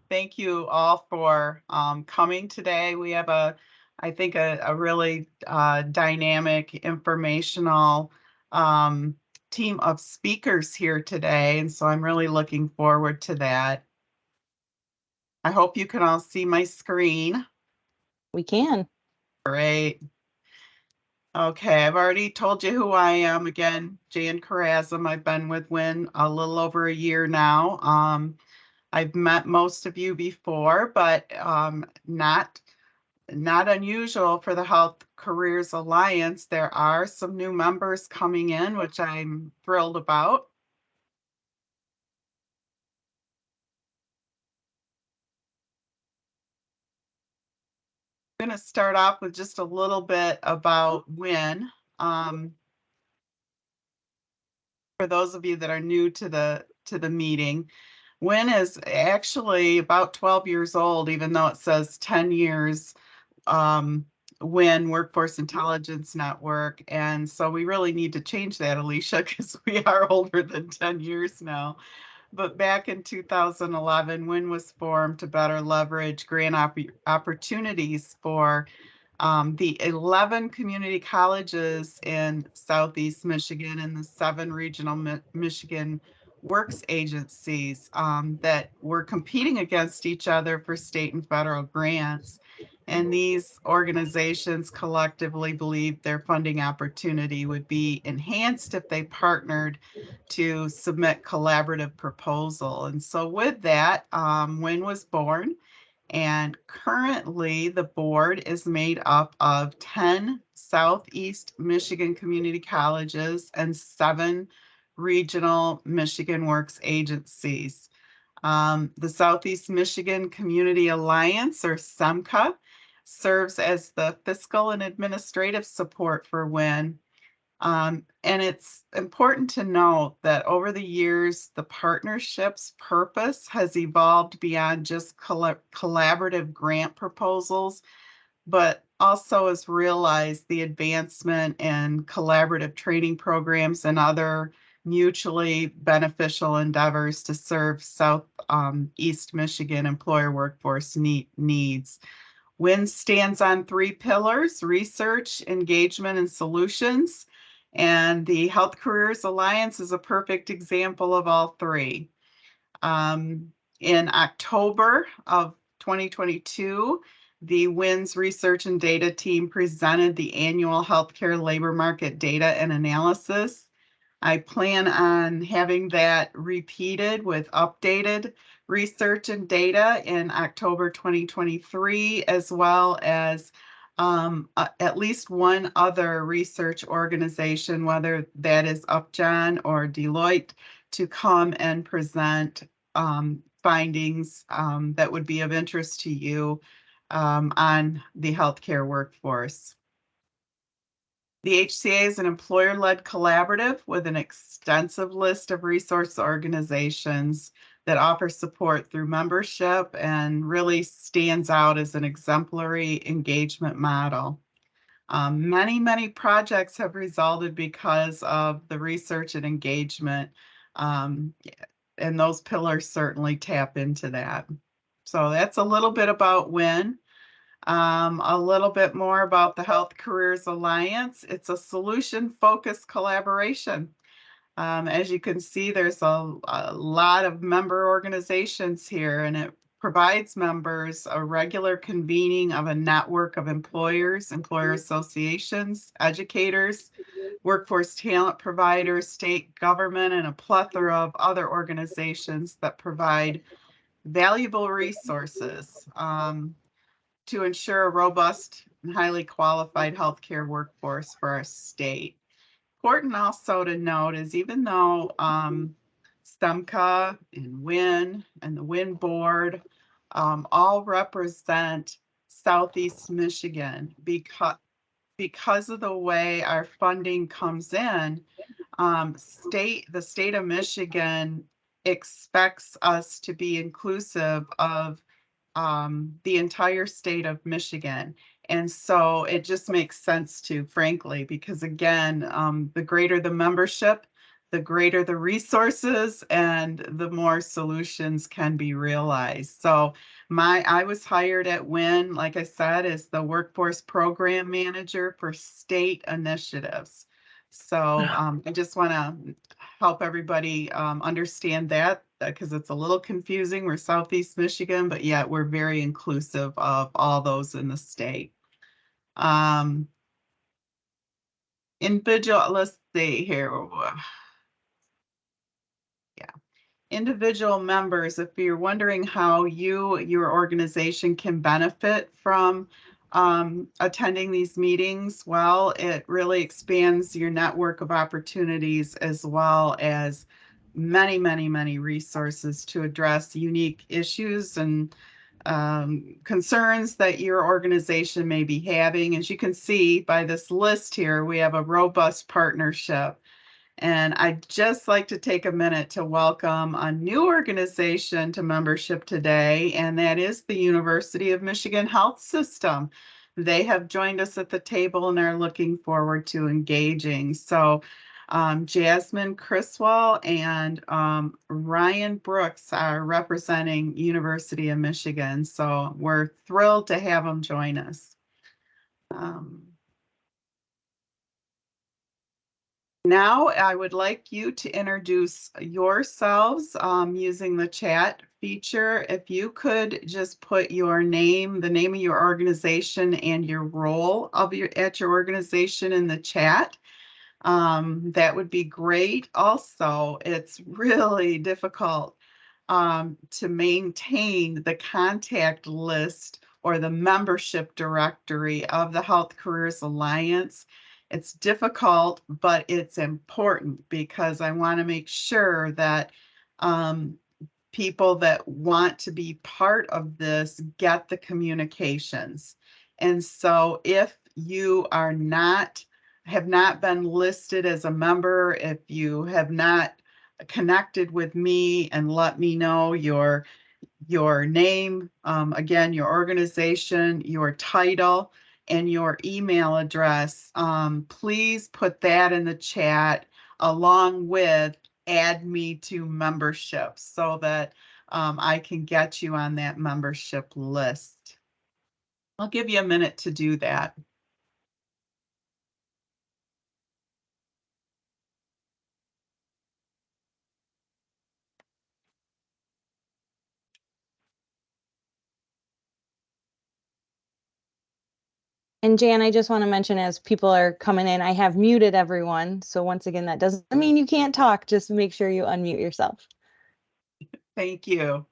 Thank you all for coming today. We have I think, a really dynamic, informational um, team of speakers here today, and so I'm really looking forward to that. I hope you can all see my screen. We can. Great. Okay, I've already told you who I am. Again, Jan Karazim. I've been with Win a little over a year now. I've met most of you before, but not unusual for the Health Careers Alliance. There are some new members coming in, which I'm thrilled about. I'm going to start off with just a little bit about WIN. For those of you that are new to the meeting, WIN is actually about 12 years old, even though it says 10 years. WIN, Workforce Intelligence Network. And so we really need to change that, Alicia, because we are older than 10 years now. But back in 2011, WIN was formed to better leverage grant opportunities for the 11 community colleges in Southeast Michigan and the 7 regional Michigan works agencies that were competing against each other for state and federal grants. And these organizations collectively believed their funding opportunity would be enhanced if they partnered to submit collaborative proposal. And so with that, WIN was born. And currently, the board is made up of 10 Southeast Michigan community colleges and 7 regional Michigan Works agencies. The Southeast Michigan Community Alliance, or SEMCA, serves as the fiscal and administrative support for WIN. And it's important to note that over the years, the partnership's purpose has evolved beyond just collaborative grant proposals, but also has realized the advancement in collaborative training programs and other mutually beneficial endeavors to serve East Michigan employer workforce needs. WIN stands on 3 pillars: research, engagement, and solutions. And the Health Careers Alliance is a perfect example of all 3. In October of 2022, the WIN's research and data team presented the annual healthcare labor market data and analysis. I plan on having that repeated with updated research and data in October 2023, as well as at least one other research organization, whether that is Upjohn or Deloitte, to come and present findings that would be of interest to you on the healthcare workforce. The HCA is an employer-led collaborative with an extensive list of resource organizations that offer support through membership and really stands out as an exemplary engagement model. Many projects have resulted because of the research and engagement, and those pillars certainly tap into that. So that's a little bit about WIN. A little bit more about the Health Careers Alliance. It's a solution-focused collaboration. As you can see, there's a lot of member organizations here, and it provides members a regular convening of a network of employers, employer associations, educators, workforce talent providers, state government, and a plethora of other organizations that provide valuable resources to ensure a robust and highly qualified healthcare workforce for our state. Important also to note is even though STEMCA and WIN and the WIN board all represent Southeast Michigan, because of the way our funding comes in, the state of Michigan expects us to be inclusive of the entire state of Michigan. And so it just makes sense to, frankly, because again, the greater the membership, the greater the resources and the more solutions can be realized. So I was hired at WIN, like I said, as the Workforce Program Manager for state initiatives. So I just want to help everybody understand that because it's a little confusing. We're Southeast Michigan, but yet we're very inclusive of all those in the state. Individual, let's see here. Yeah. Individual members, if you're wondering how your organization can benefit from attending these meetings, well, it really expands your network of opportunities as well as many, many, many resources to address unique issues and concerns that your organization may be having. As you can see by this list here, we have a robust partnership. And I'd just like to take a minute to welcome a new organization to membership today, and that is the University of Michigan Health System. They have joined us at the table and are looking forward to engaging. So Jasmine Criswell and Ryan Brooks are representing University of Michigan. So we're thrilled to have them join us. Now I would like you to introduce yourselves using the chat feature. If you could just put your name, the name of your organization, and your role at your organization in the chat. That would be great. Also, it's really difficult to maintain the contact list or the membership directory of the Health Careers Alliance. It's difficult, but it's important because I want to make sure that people that want to be part of this get the communications. And so if you have not been listed as a member, if you have not connected with me and let me know your name, again, your organization, your title, and your email address, please put that in the chat along with add me to membership so that I can get you on that membership list. I'll give you a minute to do that. And Jan, I just want to mention as people are coming in, I have muted everyone. So once again, that doesn't mean you can't talk. Just make sure you unmute yourself. Thank you.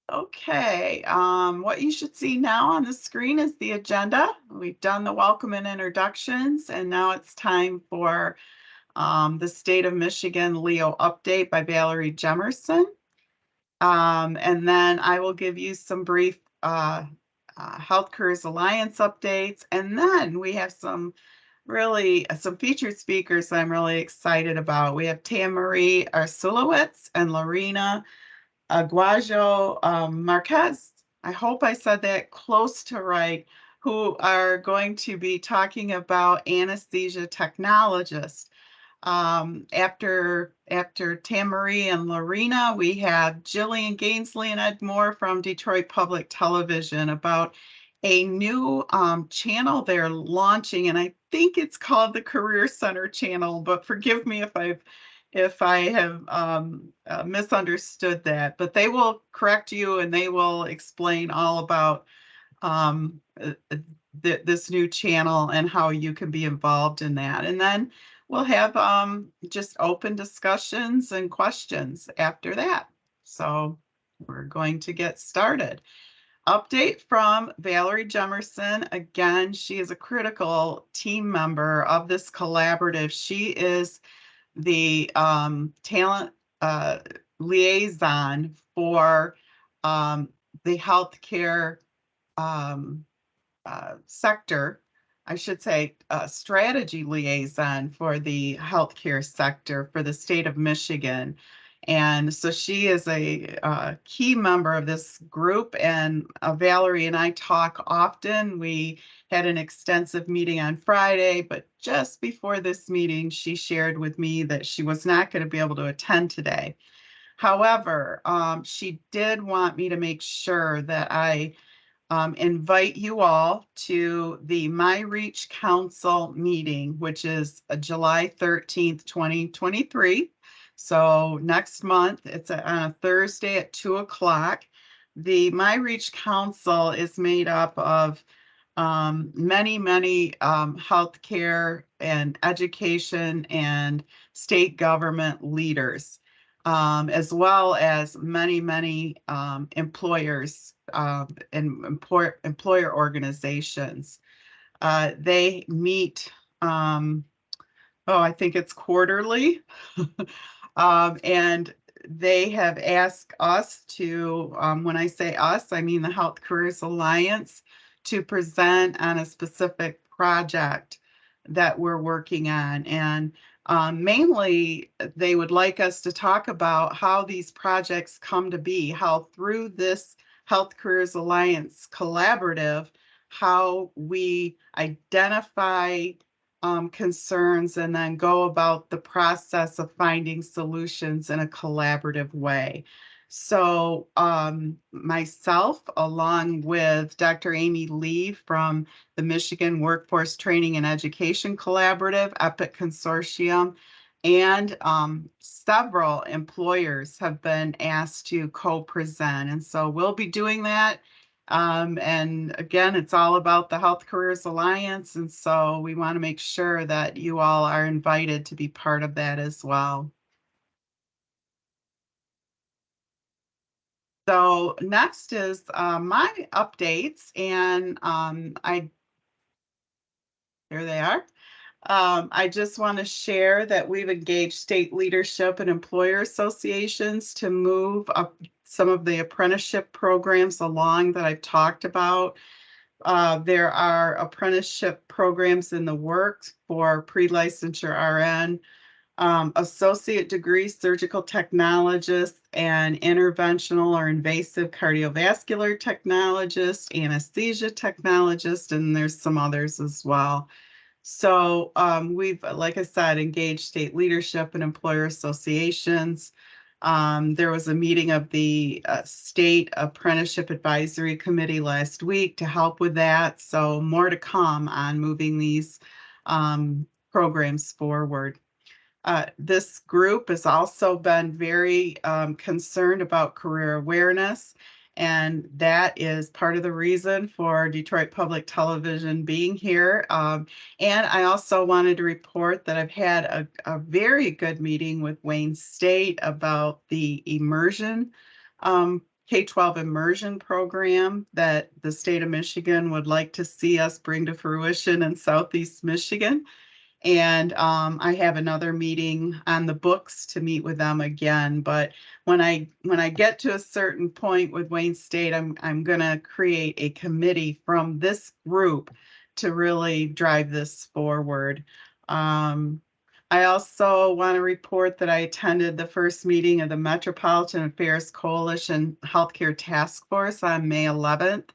Okay, what you should see now on the screen is the agenda. We've done the welcome and introductions, and now it's time for the State of Michigan Leo update by Valerie Jemerson. And then I will give you some brief Health Careers Alliance updates. And then we have some featured speakers I'm really excited about. We have Tam-Marie Arsulowicz and Lorena Aguajo Marquez. I hope I said that close to right, who are going to be talking about anesthesia technologists. After Tam-Marie and Lorena, we have Jillian Gainsley and Ed Moore from Detroit Public Television about a new channel they're launching, and I think it's called the Career Center channel, but forgive me if I have misunderstood that. But they will correct you and they will explain all about this new channel and how you can be involved in that. And then we'll have just open discussions and questions after that. So we're going to get started. Update from Valerie Jemerson. Again, she is a critical team member of this collaborative. She is the talent liaison for the healthcare um, sector, I should say, strategy liaison for the healthcare sector for the state of Michigan. And so she is a key member of this group, and Valerie and I talk often. We had an extensive meeting on Friday, but just before this meeting, she shared with me that she was not going to be able to attend today. However, she did want me to make sure that I invite you all to the My Reach Council meeting, which is July 13th, 2023. So next month, it's on a Thursday at 2 o'clock. The My Reach Council is made up of many healthcare and education and state government leaders, as well as many employers and employer organizations. They meet, I think it's quarterly. And they have asked us to, when I say us, I mean the Health Careers Alliance, to present on a specific project that we're working on. And mainly, they would like us to talk about how these projects come to be, how through this Health Careers Alliance collaborative, how we identify concerns and then go about the process of finding solutions in a collaborative way. So myself, along with Dr. Amy Lee from the Michigan Workforce Training and Education Collaborative, EPIC Consortium, and several employers have been asked to co-present. And so we'll be doing that. And again, it's all about the Health Careers Alliance. And so we want to make sure that you all are invited to be part of that as well. So next is my updates, and here they are. I just want to share that we've engaged state leadership and employer associations to move up some of the apprenticeship programs along that I've talked about. There are apprenticeship programs in the works for pre-licensure RN, associate degree surgical technologist, and interventional or invasive cardiovascular technologist, anesthesia technologist, and there's some others as well. So we've, like I said, engaged state leadership and employer associations. There was a meeting of the State Apprenticeship Advisory Committee last week to help with that. So more to come on moving these programs forward. This group has also been very concerned about career awareness, and that is part of the reason for Detroit Public Television being here. And I also wanted to report that I've had a very good meeting with Wayne State about the immersion, K-12 immersion program that the state of Michigan would like to see us bring to fruition in Southeast Michigan. And I have another meeting on the books to meet with them again. But when I get to a certain point with Wayne State, I'm going to create a committee from this group to really drive this forward. I also want to report that I attended the first meeting of the Metropolitan Affairs Coalition Healthcare Task Force on May 11th.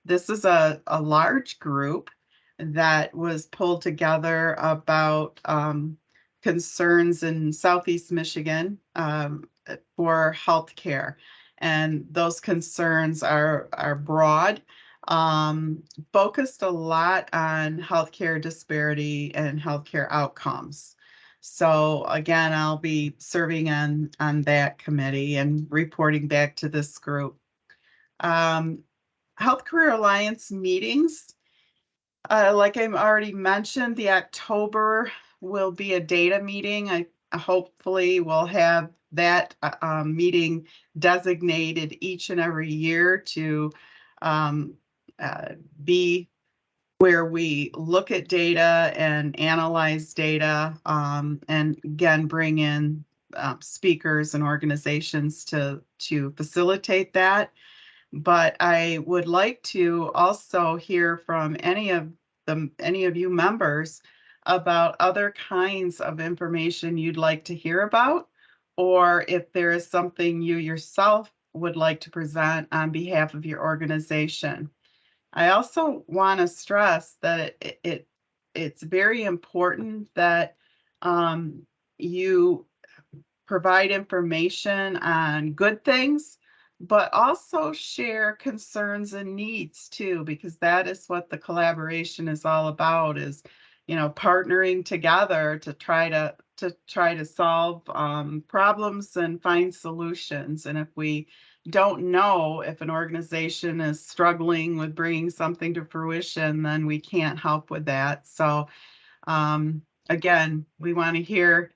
This is a large group that was pulled together about concerns in Southeast Michigan for healthcare. And those concerns are broad, focused a lot on healthcare disparity and healthcare outcomes. So again, I'll be serving on that committee and reporting back to this group. Health Career Alliance meetings. Like I already mentioned, the October will be a data meeting. I hopefully will have that meeting designated each and every year to um, be where we look at data and analyze data, and again, bring in speakers and organizations to facilitate that. But I would like to also hear from any of you members about other kinds of information you'd like to hear about, or if there is something you yourself would like to present on behalf of your organization. I also want to stress that it's very important that you provide information on good things, but also share concerns and needs too, because that is what the collaboration is all about, is, partnering together to try to solve problems and find solutions. And if we don't know if an organization is struggling with bringing something to fruition, then we can't help with that. So again, we want to hear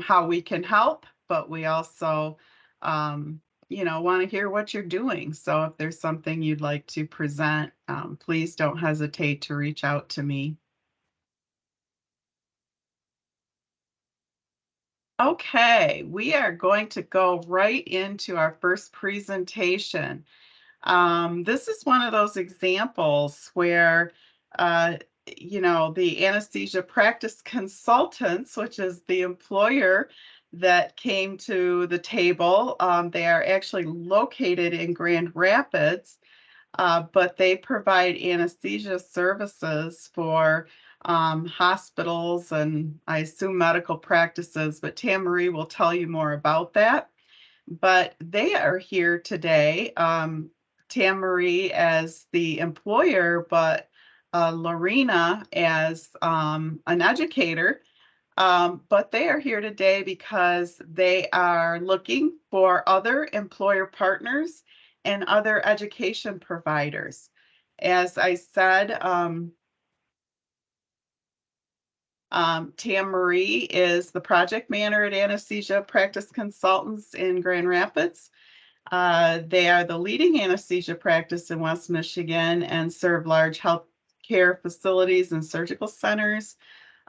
how we can help, but we also, want to hear what you're doing. So if there's something you'd like to present, please don't hesitate to reach out to me. Okay, we are going to go right into our first presentation. This is one of those examples where, the anesthesia practice consultants, which is the employer that came to the table, they are actually located in Grand Rapids, but they provide anesthesia services for hospitals and I assume medical practices, but Tam-Marie will tell you more about that. But they are here today, Tam-Marie as the employer, but Lorena as an educator. But they are here today because they are looking for other employer partners and other education providers. As I said, Tam-Marie is the project manager at Anesthesia Practice Consultants in Grand Rapids. They are the leading anesthesia practice in West Michigan and serve large health care facilities and surgical centers,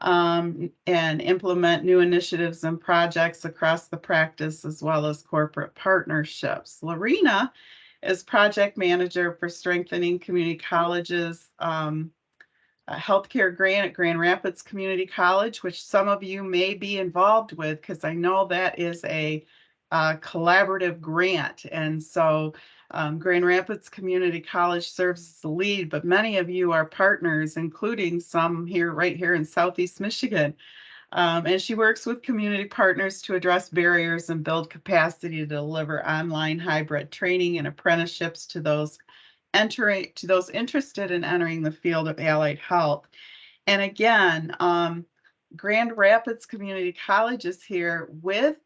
and implement new initiatives and projects across the practice as well as corporate partnerships. Lorena is project manager for strengthening community colleges, a healthcare grant at Grand Rapids Community College, which some of you may be involved with, because I know that is a collaborative grant. And so Grand Rapids Community College serves as the lead, but many of you are partners, including some right here in Southeast Michigan. And she works with community partners to address barriers and build capacity to deliver online hybrid training and apprenticeships to those interested in entering the field of allied health. And again, Grand Rapids Community College is here with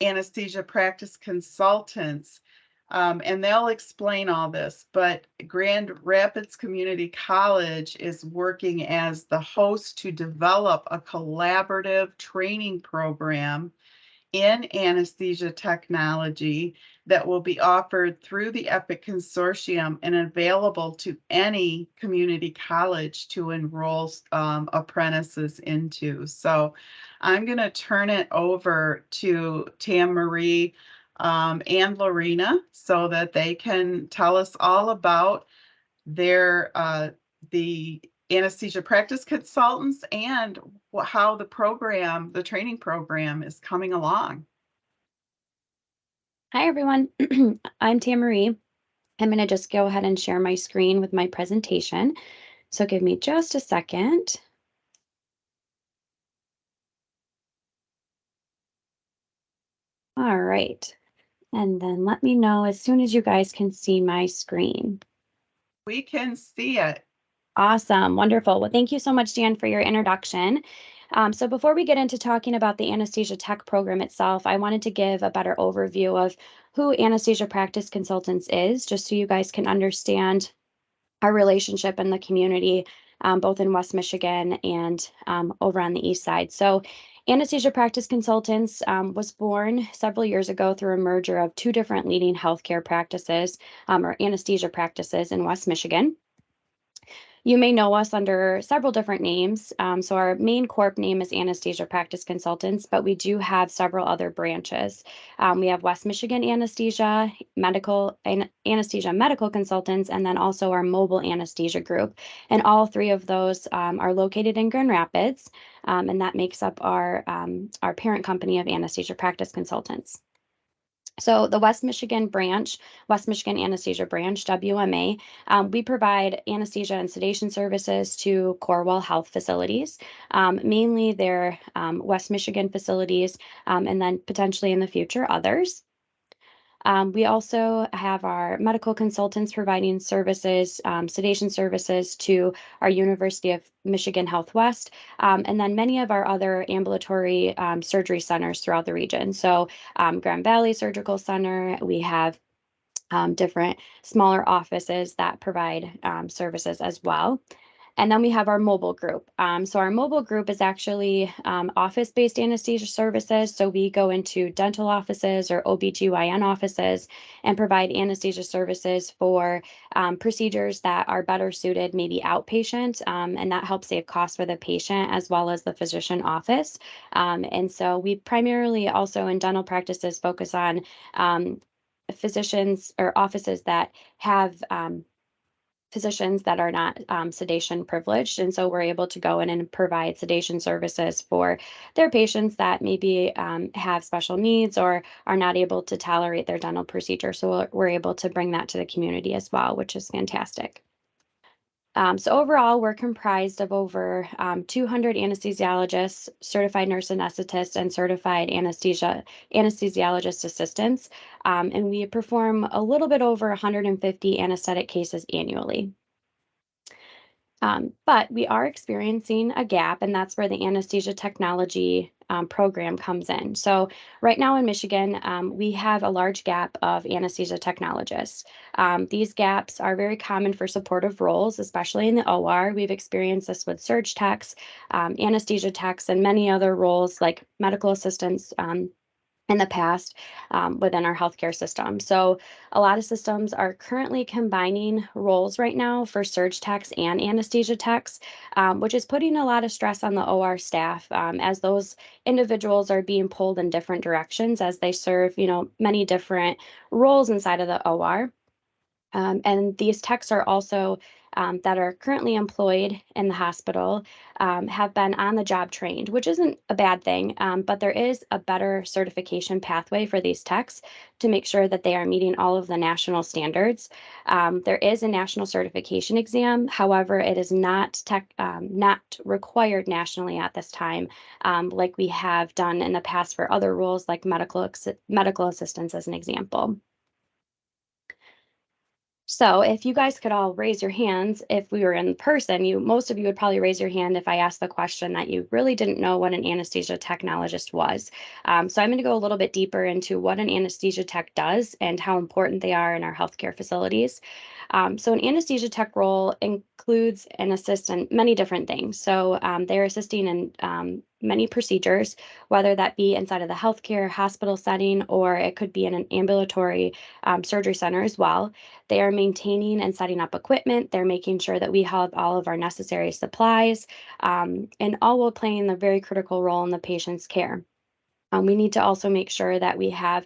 anesthesia practice consultants, and they'll explain all this. But Grand Rapids Community College is working as the host to develop a collaborative training program in anesthesia technology that will be offered through the EPIC Consortium and available to any community college to enroll apprentices into. So I'm going to turn it over to Tam-Marie and Lorena so that they can tell us all about their the anesthesia practice consultants and how the training program is coming along. Hi, everyone. I'm Tam-Marie. I'm going to just go ahead and share my screen with my presentation. So give me just a second. All right. And then let me know as soon as you guys can see my screen. We can see it. Awesome. Wonderful. Well, thank you so much, Dan, for your introduction. So before we get into talking about the anesthesia tech program itself, I wanted to give a better overview of who Anesthesia Practice Consultants is, just so you guys can understand our relationship in the community, both in West Michigan and over on the east side. So Anesthesia Practice Consultants was born several years ago through a merger of two different leading healthcare practices or anesthesia practices in West Michigan. You may know us under several different names. So our main corp name is Anesthesia Practice Consultants, but we do have several other branches. We have West Michigan Anesthesia, Anesthesia Medical Consultants, and then also our Mobile Anesthesia Group. And all three of those are located in Grand Rapids, and that makes up our parent company of Anesthesia Practice Consultants. So the West Michigan branch, West Michigan Anesthesia Branch, WMA, we provide anesthesia and sedation services to Corewell Health facilities, mainly their West Michigan facilities, and then potentially in the future others. We also have our medical consultants providing services, sedation services to our University of Michigan Health West, and then many of our other ambulatory surgery centers throughout the region. So Grand Valley Surgical Center, we have different smaller offices that provide services as well. And then we have our mobile group. So our mobile group is actually office-based anesthesia services. So we go into dental offices or OBGYN offices and provide anesthesia services for procedures that are better suited, maybe outpatient, and that helps save costs for the patient as well as the physician office. And so we primarily also in dental practices focus on physicians or offices that have physicians that are not sedation privileged. And so we're able to go in and provide sedation services for their patients that maybe have special needs or are not able to tolerate their dental procedure. So we're able to bring that to the community as well, which is fantastic. So overall, we're comprised of over 200 anesthesiologists, certified nurse anesthetists, and certified anesthesiologist assistants. And we perform a little bit over 150 anesthetic cases annually. But we are experiencing a gap, and that's where the anesthesia technology program comes in. So right now in Michigan, we have a large gap of anesthesia technologists. These gaps are very common for supportive roles, especially in the OR. We've experienced this with surge techs, anesthesia techs, and many other roles like medical assistants in the past within our healthcare system. So a lot of systems are currently combining roles right now for surge techs and anesthesia techs, which is putting a lot of stress on the OR staff as those individuals are being pulled in different directions as they serve, many different roles inside of the OR. And these techs are also that are currently employed in the hospital have been on the job trained, which isn't a bad thing, but there is a better certification pathway for these techs to make sure that they are meeting all of the national standards. There is a national certification exam. However, it is not required nationally at this time, like we have done in the past for other roles like medical assistants as an example. So if you guys could all raise your hands, if we were in person, most of you would probably raise your hand if I asked the question that you really didn't know what an anesthesia technologist was. So I'm going to go a little bit deeper into what an anesthesia tech does and how important they are in our healthcare facilities. So an anesthesia tech role includes an assistant, many different things. So they're assisting in many procedures, whether that be inside of the healthcare hospital setting, or it could be in an ambulatory surgery center as well. They are maintaining and setting up equipment. They're making sure that we have all of our necessary supplies, and all while playing a very critical role in the patient's care. We need to also make sure that we have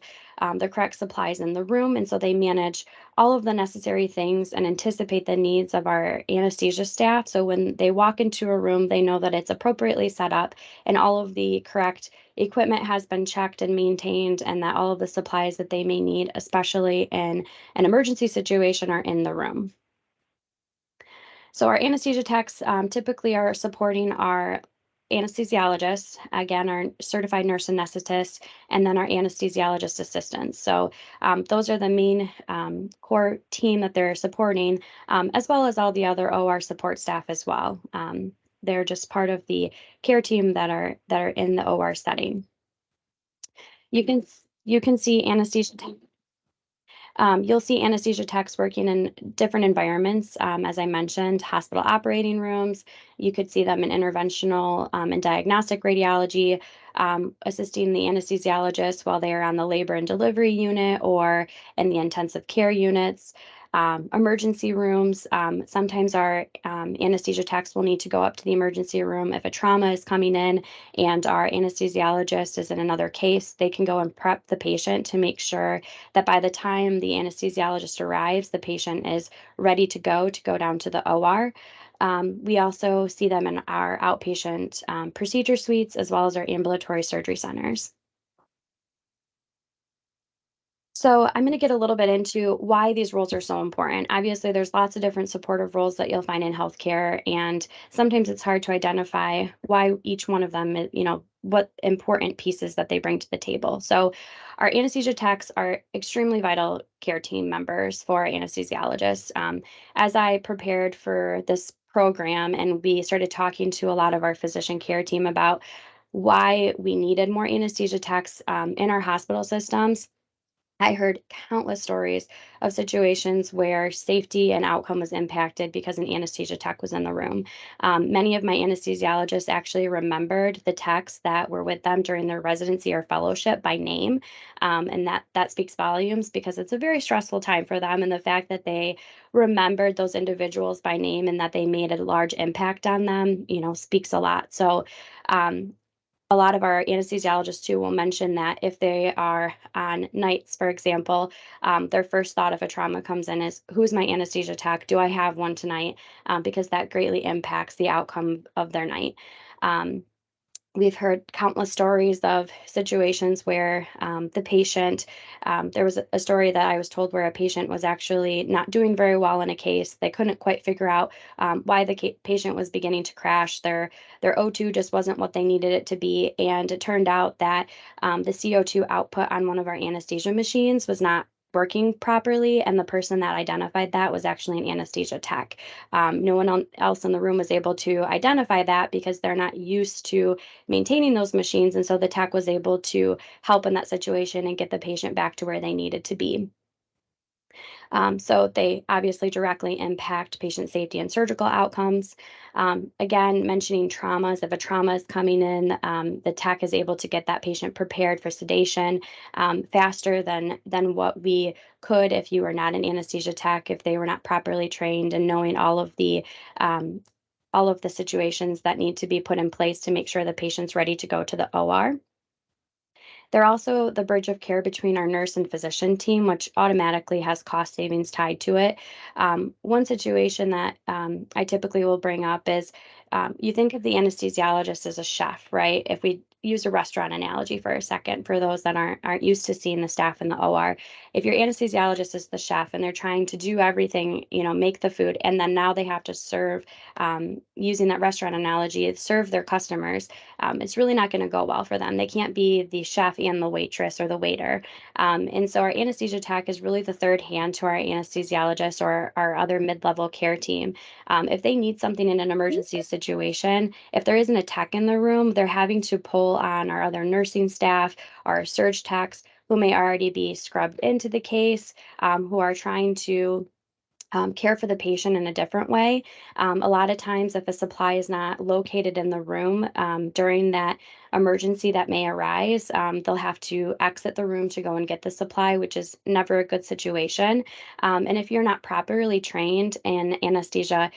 the correct supplies in the room, and so they manage all of the necessary things and anticipate the needs of our anesthesia staff. So when they walk into a room, they know that it's appropriately set up and all of the correct equipment has been checked and maintained, and that all of the supplies that they may need, especially in an emergency situation, are in the room. So our anesthesia techs typically are supporting our anesthesiologists, again, our certified nurse anesthetists, and then our anesthesiologist assistants. So those are the main core team that they're supporting, as well as all the other OR support staff as well. They're just part of the care team that are in the OR setting. You can see anesthesia You'll see anesthesia techs working in different environments, as I mentioned, hospital operating rooms. You could see them in interventional and diagnostic radiology, assisting the anesthesiologist while they are on the labor and delivery unit or in the intensive care units. Emergency rooms. Sometimes our anesthesia techs will need to go up to the emergency room if a trauma is coming in and our anesthesiologist is in another case. They can go and prep the patient to make sure that by the time the anesthesiologist arrives, the patient is ready to go down to the OR. We also see them in our outpatient procedure suites as well as our ambulatory surgery centers. So I'm going to get a little bit into why these roles are so important. Obviously, there's lots of different supportive roles that you'll find in healthcare, and sometimes it's hard to identify why each one of them, what important pieces that they bring to the table. So our anesthesia techs are extremely vital care team members for anesthesiologists. As I prepared for this program and we started talking to a lot of our physician care team about why we needed more anesthesia techs in our hospital systems, I heard countless stories of situations where safety and outcome was impacted because an anesthesia tech was in the room. Many of my anesthesiologists actually remembered the techs that were with them during their residency or fellowship by name, and that speaks volumes because it's a very stressful time for them. And the fact that they remembered those individuals by name and that they made a large impact on them, speaks a lot. So. A lot of our anesthesiologists too will mention that if they are on nights, for example, their first thought if a trauma comes in is, who's my anesthesia tech? Do I have one tonight? Because that greatly impacts the outcome of their night. Um, We've heard countless stories of situations where the patient, there was a story that I was told where a patient was actually not doing very well in a case. They couldn't quite figure out why the patient was beginning to crash. Their O2 just wasn't what they needed it to be. And it turned out that the CO2 output on one of our anesthesia machines was not working properly, and the person that identified that was actually an anesthesia tech. No one else in the room was able to identify that because they're not used to maintaining those machines. And so the tech was able to help in that situation and get the patient back to where they needed to be. So they obviously directly impact patient safety and surgical outcomes. Again, mentioning traumas. If a trauma is coming in, the tech is able to get that patient prepared for sedation faster than what we could if you were not an anesthesia tech, if they were not properly trained and knowing um, all of the situations that need to be put in place to make sure the patient's ready to go to the OR. They're also the bridge of care between our nurse and physician team, which automatically has cost savings tied to it. One situation that I typically will bring up is you think of the anesthesiologist as a chef, right? If we use a restaurant analogy for a second, for those that aren't used to seeing the staff in the OR, if your anesthesiologist is the chef and they're trying to do everything, make the food, and then now they have to serve, using that restaurant analogy, serve their customers, it's really not going to go well for them. They can't be the chef and the waitress or the waiter. And so our anesthesia tech is really the third hand to our anesthesiologist or our other mid-level care team. If they need something in an emergency situation, if there isn't a tech in the room, they're having to pull on our other nursing staff, our surge techs, who may already be scrubbed into the case, who are trying to care for the patient in a different way. A lot of times, if a supply is not located in the room during that emergency that may arise, they'll have to exit the room to go and get the supply, which is never a good situation. And if you're not properly trained in the anesthesia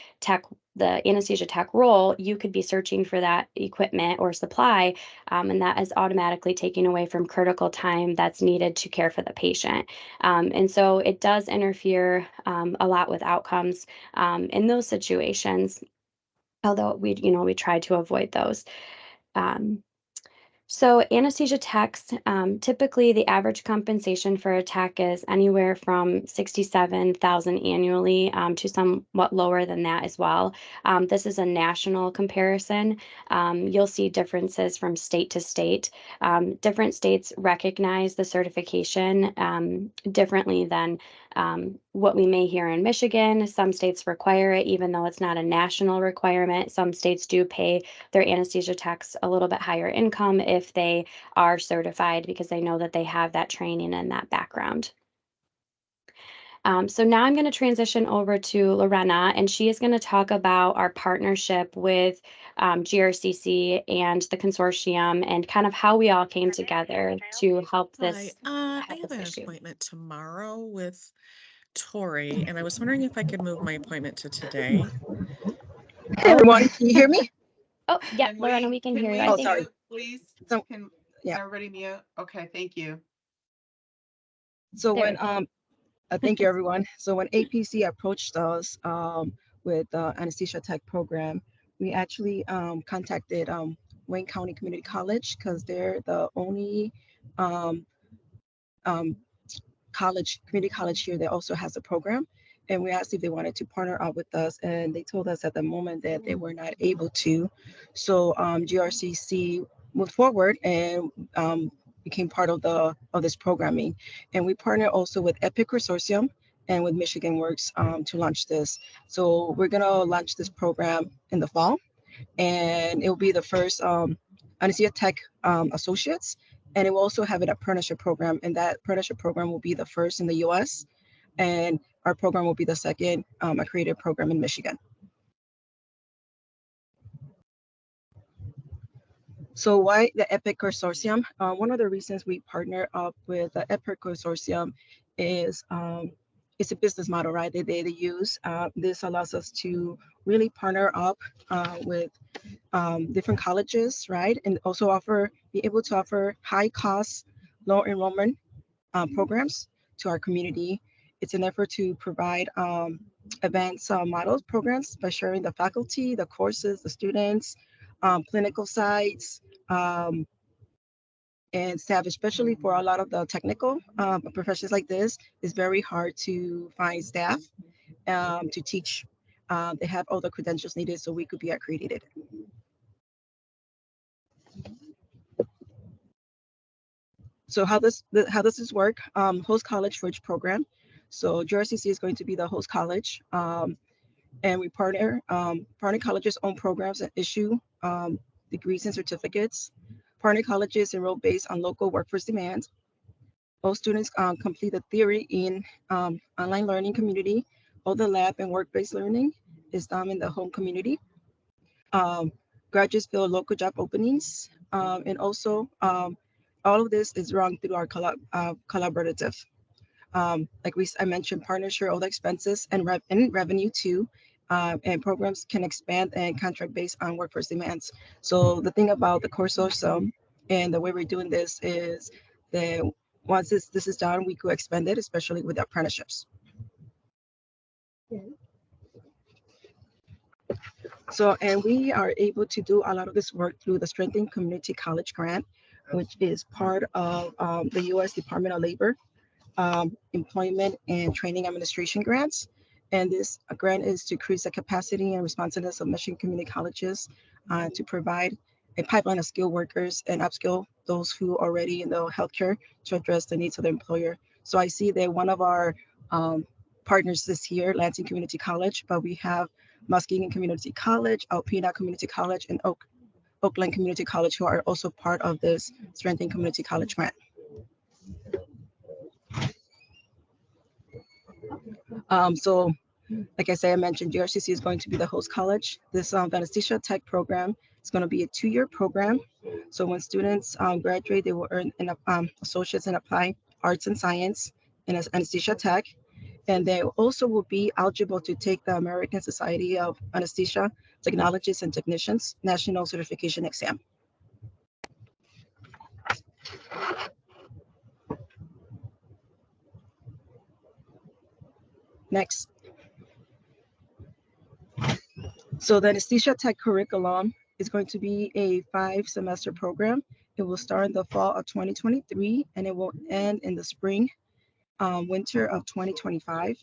tech role, you could be searching for that equipment or supply, and that is automatically taking away from critical time that's needed to care for the patient. And so it does interfere a lot with outcomes in those situations, although we try to avoid those. Um, so anesthesia techs, typically the average compensation for a tech is anywhere from 67,000 annually to somewhat lower than that as well. This is a national comparison. You'll see differences from state to state. Different states recognize the certification differently than what we may hear in Michigan. Some states require it, even though it's not a national requirement. Some states do pay their anesthesia techs a little bit higher income if they are certified because they know that they have that training and that background. So now I'm going to transition over to Lorena, and she is going to talk about our partnership with GRCC and the consortium and kind of how we all came together to help Hi, this I help have this an issue. appointment tomorrow with Tori, and I was wondering if I could move my appointment to today. Hey everyone, can you hear me? Oh, yeah, Can Lorena, we can hear you. we I Oh, think. sorry. mute, please? So, Can yeah. everybody mute? Okay, thank you. So There. when thank you everyone. So when APC approached us with the Anesthesia Tech program, we actually contacted Wayne County Community College because they're the only um, um, community college here that also has a program. And we asked if they wanted to partner up with us, and they told us at the moment that they were not able to. So GRCC moved forward and became part of this programming. And we partner also with Epic Consortium and with Michigan Works to launch this. So we're gonna launch this program in the fall, and it will be the first Anesthesia Tech associates, and it will also have an apprenticeship program, and that apprenticeship program will be the first in the U.S., and our program will be the second accredited program in Michigan. So why the EPIC Consortium? One of the reasons we partner up with the EPIC Consortium is it's a business model, right? They use. This allows us to really partner up with different colleges, right? And also be able to offer high cost, low enrollment programs to our community. It's an effort to provide advanced models programs by sharing the faculty, the courses, the students, clinical sites, um, and staff, especially for a lot of the technical professions like this. It's very hard to find staff to teach. They have all the credentials needed so we could be accredited. So how does this work? Host college for each program. So GRCC is going to be the host college, and we partner colleges own programs and issue degrees and certificates. Partner colleges enroll based on local workforce demand. All students complete the theory in online learning community. All the lab and work-based learning is done in the home community. Graduates fill local job openings, and also all of this is run through our collaborative. I mentioned, partners share all the expenses and revenue too, and programs can expand and contract based on workforce demands. So the thing about the course also, and the way we're doing this is that once this is done, we could expand it, especially with apprenticeships. So, and we are able to do a lot of this work through the Strengthening Community College Grant, which is part of the U.S. Department of Labor Employment and Training Administration grants. And this grant is to increase the capacity and responsiveness of Michigan community colleges to provide a pipeline of skilled workers and upskill those who are already in the healthcare to address the needs of the employer. So I see that one of our partners this year, Lansing Community College, but we have Muskegon Community College, Alpena Community College, and Oakland Community College, who are also part of this Strengthening Community College grant. So, like I said, I mentioned GRCC is going to be the host college. This Anesthesia Tech program is going to be a 2-year program. So when students graduate, they will earn an associates in applied arts and science in Anesthesia Tech. And they also will be eligible to take the American Society of Anesthesia Technologists and Technicians National Certification Exam. Next. So the Anesthesia Tech curriculum is going to be a 5-semester program. It will start in the fall of 2023 and it will end in the spring, winter of 2025.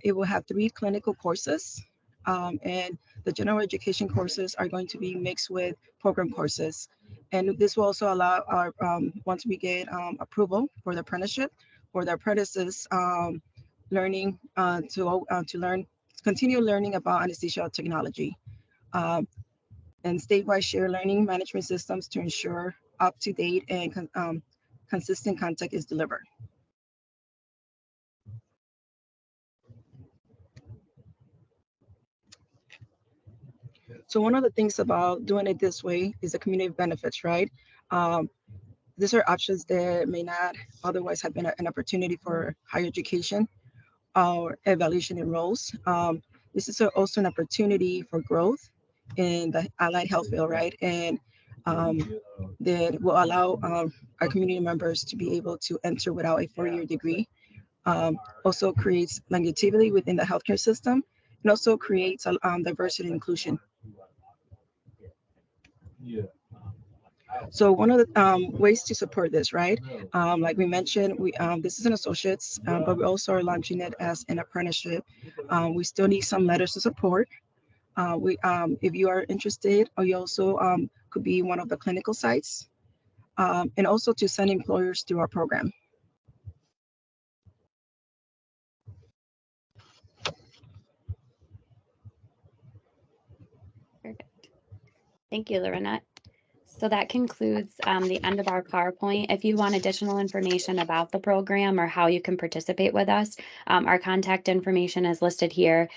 It will have 3 clinical courses, and the general education courses are going to be mixed with program courses. And this will also allow our, once we get approval for the apprenticeship, for the apprentices learning to continue learning about anesthesia technology. And statewide share learning management systems to ensure up-to-date and consistent content is delivered. So one of the things about doing it this way is the community benefits, right? Um, these are options that may not otherwise have been an opportunity for higher education or evaluation in roles. This is also an opportunity for growth in the allied health field, right? And that will allow our community members to be able to enter without a 4-year degree. Also creates longevity within the healthcare system, and also creates diversity and inclusion. So one of the ways to support this, right? Like we mentioned, this is an associate's, but we also are launching it as an apprenticeship. We still need some letters to support. If you are interested, or you also could be one of the clinical sites, and also to send employers through our program. Perfect. Thank you, Lorena. So that concludes the end of our PowerPoint. If you want additional information about the program or how you can participate with us, our contact information is listed here.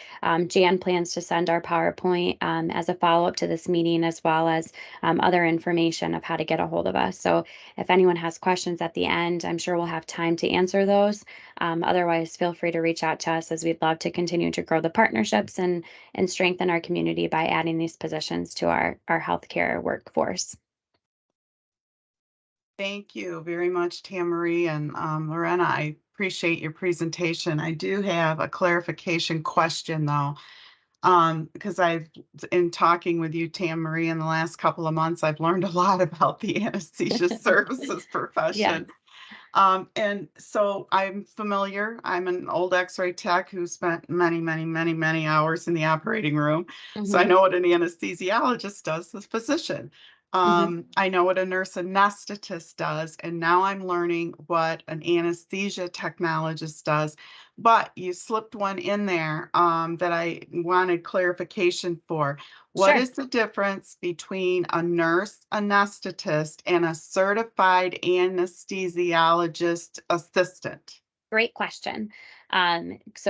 Jan plans to send our PowerPoint as a follow-up to this meeting, as well as other information of how to get a hold of us. So if anyone has questions at the end, I'm sure we'll have time to answer those. Otherwise, feel free to reach out to us, as we'd love to continue to grow the partnerships and strengthen our community by adding these positions to our healthcare workforce. Thank you very much, Tamara and Lorena. I appreciate your presentation. I do have a clarification question, though, because in talking with you, Tamara, in the last couple of months, I've learned a lot about the anesthesia services profession. And so I'm familiar. I'm an old X-ray tech who spent many hours in the operating room. So I know what an anesthesiologist does, the physician. I know what a nurse anesthetist does, and now I'm learning what an anesthesia technologist does. But you slipped one in there that I wanted clarification for. What Sure. is the difference between a nurse anesthetist and a certified anesthesiologist assistant? Great question.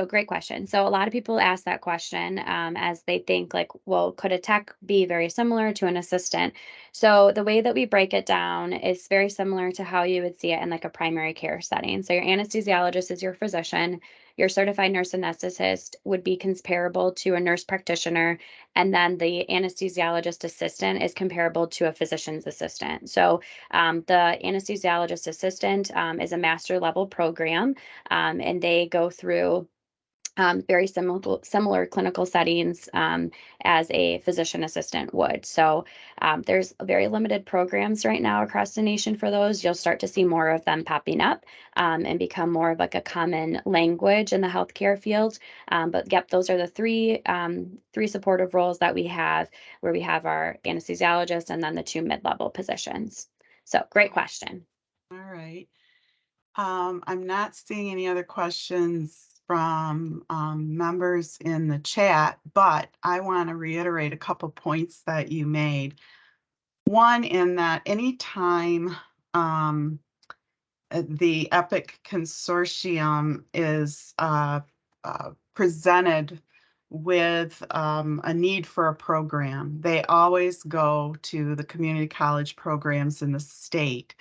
Great question. So a lot of people ask that question as they think like, well, could a tech be very similar to an assistant? So the way that we break it down is very similar to how you would see it in like a primary care setting. So your anesthesiologist is your physician. Your certified nurse anesthetist would be comparable to a nurse practitioner, and then the anesthesiologist assistant is comparable to a physician's assistant. So the anesthesiologist assistant is a master level program, and they go through very similar clinical settings as a physician assistant would. So there's very limited programs right now across the nation for those. You'll start to see more of them popping up and become more of like a common language in the healthcare field. But yep, those are the three supportive roles that we have, where we have our anesthesiologist and then the 2 mid-level positions. So great question. All right. I'm not seeing any other questions from members in the chat, but I want to reiterate a couple points that you made. One, in that anytime the EPIC consortium is presented with a need for a program, they always go to the community college programs in the state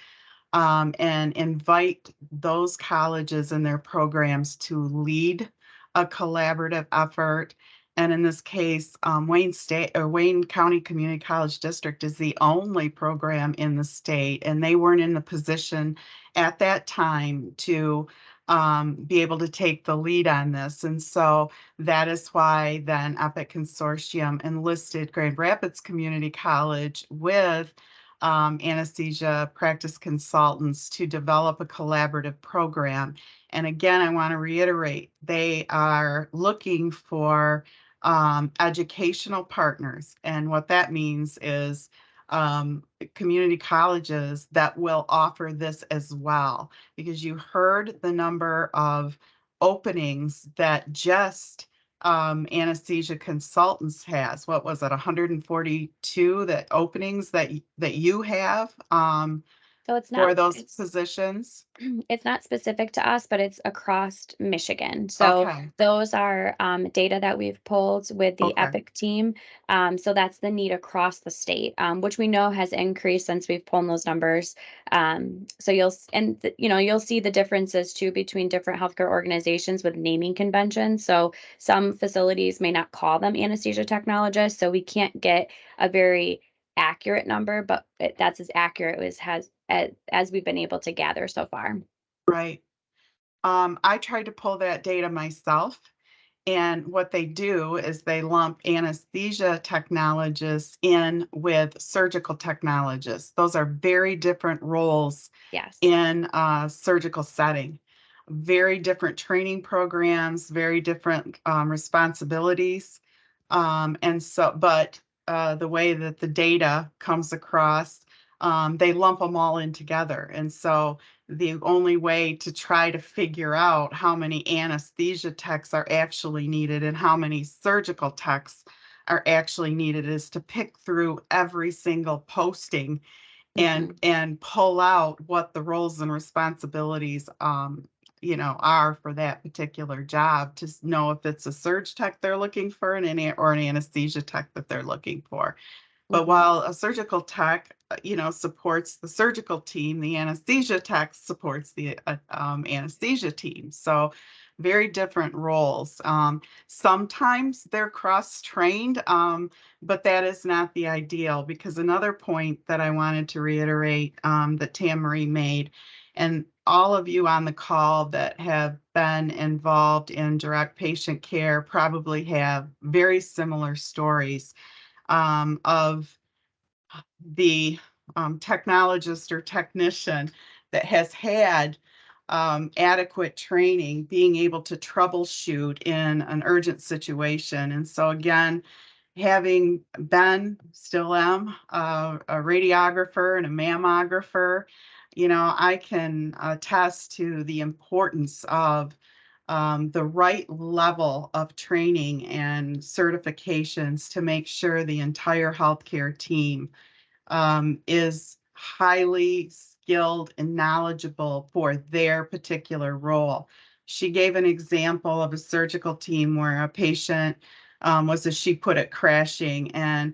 and invite those colleges and their programs to lead a collaborative effort. And in this case, Wayne County Community College District is the only program in the state, and they weren't in the position at that time to be able to take the lead on this. And so that is why then EPIC Consortium enlisted Grand Rapids Community College with anesthesia practice consultants to develop a collaborative program. And again, I want to reiterate, they are looking for educational partners. And what that means is community colleges that will offer this as well, because you heard the number of openings that just anesthesia consultants has. What was it, 142 that openings that you have? So it's for not, those positions? it's not specific to us, but it's across Michigan. So Okay, those are data that we've pulled with the okay, EPIC team. So that's the need across the state, which we know has increased since we've pulled those numbers. So you'll see the differences too between different healthcare organizations with naming conventions. So some facilities may not call them anesthesia technologists, so we can't get a very accurate number, but that's as accurate as we've been able to gather so far. right. I tried to pull that data myself, and what they do is they lump anesthesia technologists in with surgical technologists. Those are very different roles Yes. in a surgical setting. Very different training programs, very different responsibilities. But the way that the data comes across, they lump them all in together. And so the only way to try to figure out how many anesthesia techs are actually needed and how many surgical techs are actually needed is to pick through every single posting and pull out what the roles and responsibilities are for that particular job to know if it's a surge tech they're looking for or an anesthesia tech that they're looking for. But while a surgical tech, supports the surgical team, the anesthesia tech supports the anesthesia team. So very different roles. Sometimes they're cross-trained, but that is not the ideal, because another point that I wanted to reiterate that Tamara made, and all of you on the call that have been involved in direct patient care probably have very similar stories of the technologist or technician that has had adequate training being able to troubleshoot in an urgent situation. And so again, having been, still am, a radiographer and a mammographer, I can attest to the importance of the right level of training and certifications to make sure the entire healthcare team is highly skilled and knowledgeable for their particular role. She gave an example of a surgical team where a patient was, as she put it, crashing, and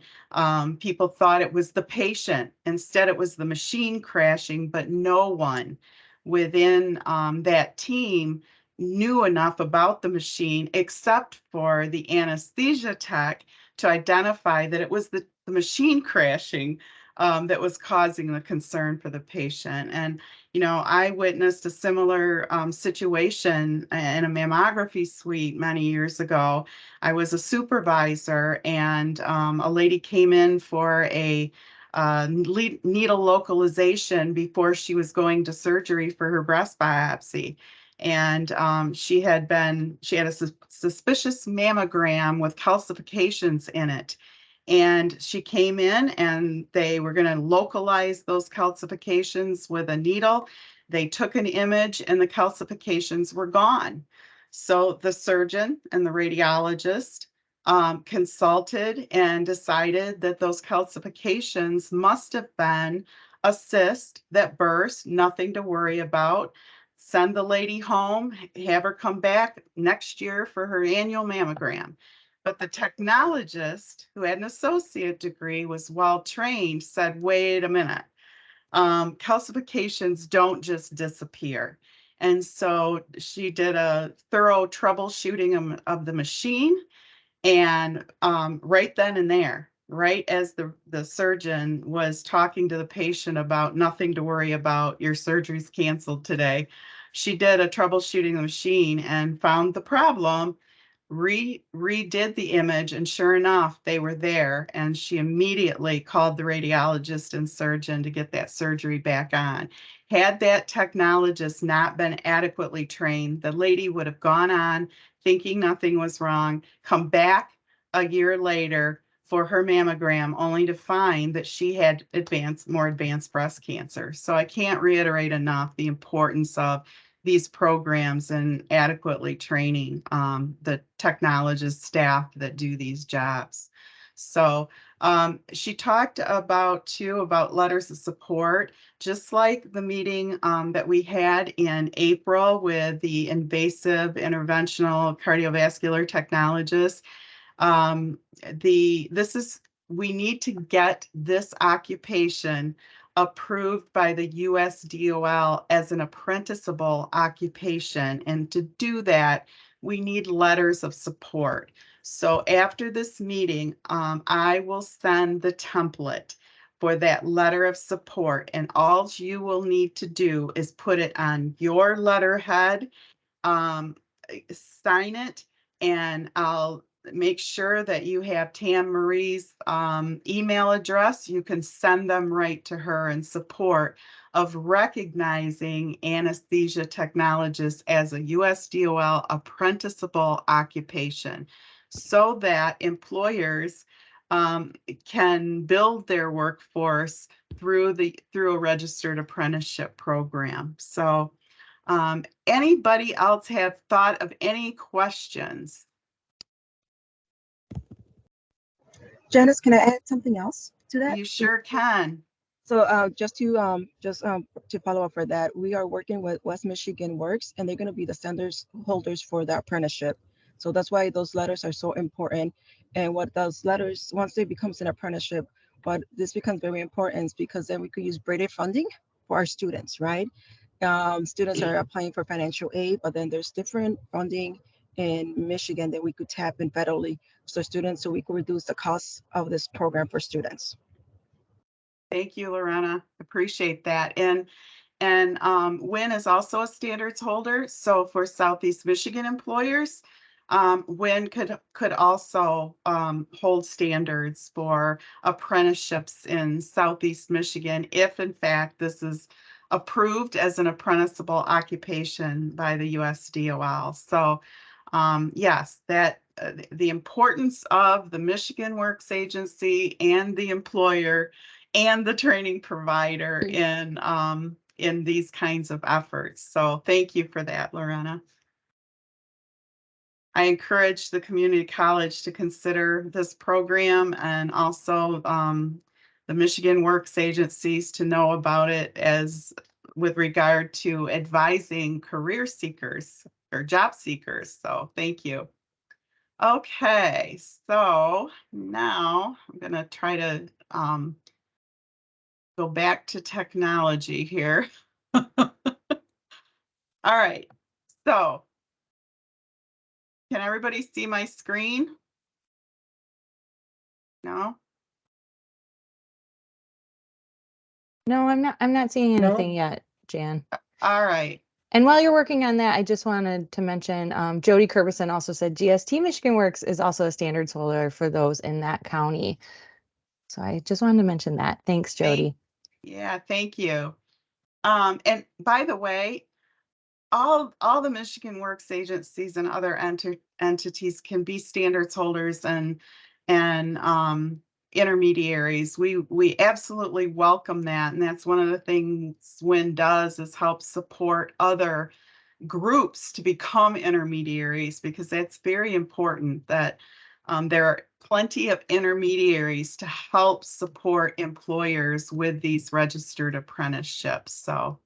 people thought it was the patient. Instead, it was the machine crashing, but no one within that team knew enough about the machine except for the anesthesia tech to identify that it was the machine crashing that was causing the concern for the patient. And, I witnessed a similar situation in a mammography suite many years ago. I was a supervisor, and a lady came in for a needle localization before she was going to surgery for her breast biopsy. And she had a suspicious mammogram with calcifications in it. And she came in and they were going to localize those calcifications with a needle. They took an image and the calcifications were gone. So the surgeon and the radiologist consulted and decided that those calcifications must have been a cyst that burst, nothing to worry about. Send the lady home, have her come back next year for her annual mammogram. But the technologist, who had an associate degree, was well trained, said, wait a minute, calcifications don't just disappear. And so she did a thorough troubleshooting of the machine. And right then and there, right as the surgeon was talking to the patient about nothing to worry about, your surgery's canceled today, she did a troubleshooting the machine and found the problem, redid the image, and sure enough, they were there. And she immediately called the radiologist and surgeon to get that surgery back on. Had that technologist not been adequately trained, the lady would have gone on thinking nothing was wrong, come back a year later for her mammogram, only to find that she had more advanced breast cancer. So I can't reiterate enough the importance of these programs and adequately training the technologist staff that do these jobs. So she talked about letters of support, just like the meeting that we had in April with the invasive interventional cardiovascular technologist. We need to get this occupation approved by the USDOL as an apprenticeable occupation. And to do that, we need letters of support. So after this meeting, I will send the template for that letter of support. And all you will need to do is put it on your letterhead, sign it, and I'll make sure that you have Tam Marie's email address. You can send them right to her in support of recognizing anesthesia technologists as a USDOL apprenticeable occupation, so that employers can build their workforce through a registered apprenticeship program. So anybody else have thought of any questions? Janice, can I add something else to that? You sure can. So just to follow up for that, we are working with West Michigan Works, and they're going to be the standards holders for the apprenticeship. So that's why those letters are so important. And what those letters, once they becomes an apprenticeship, but this becomes very important because then we could use braided funding for our students, right? Students are applying for financial aid, but then there's different funding in Michigan that we could tap in federally so we could reduce the cost of this program for students. Thank you, Lorena. Appreciate that. And WIN is also a standards holder. So for Southeast Michigan employers, WIN could also hold standards for apprenticeships in Southeast Michigan if in fact this is approved as an apprenticeable occupation by the USDOL. So yes, that the importance of the Michigan Works Agency and the employer and the training provider in these kinds of efforts. So thank you for that, Lorena. I encourage the community college to consider this program, and also the Michigan Works agencies to know about it as with regard to advising career seekers or job seekers. So thank you. Okay, so now I'm going to try to go back to technology here. All right, so can everybody see my screen? No? No, I'm not seeing No. anything yet, Jan. All right. And while you're working on that, I just wanted to mention Jody Curbison also said GST Michigan Works is also a standards holder for those in that county. So I just wanted to mention that. Thanks, Jody. Yeah, thank you. And by the way, all the Michigan Works agencies and other entities can be standards holders and intermediaries. We absolutely welcome that, and that's one of the things WIN does is help support other groups to become intermediaries, because that's very important that there are plenty of intermediaries to help support employers with these registered apprenticeships. So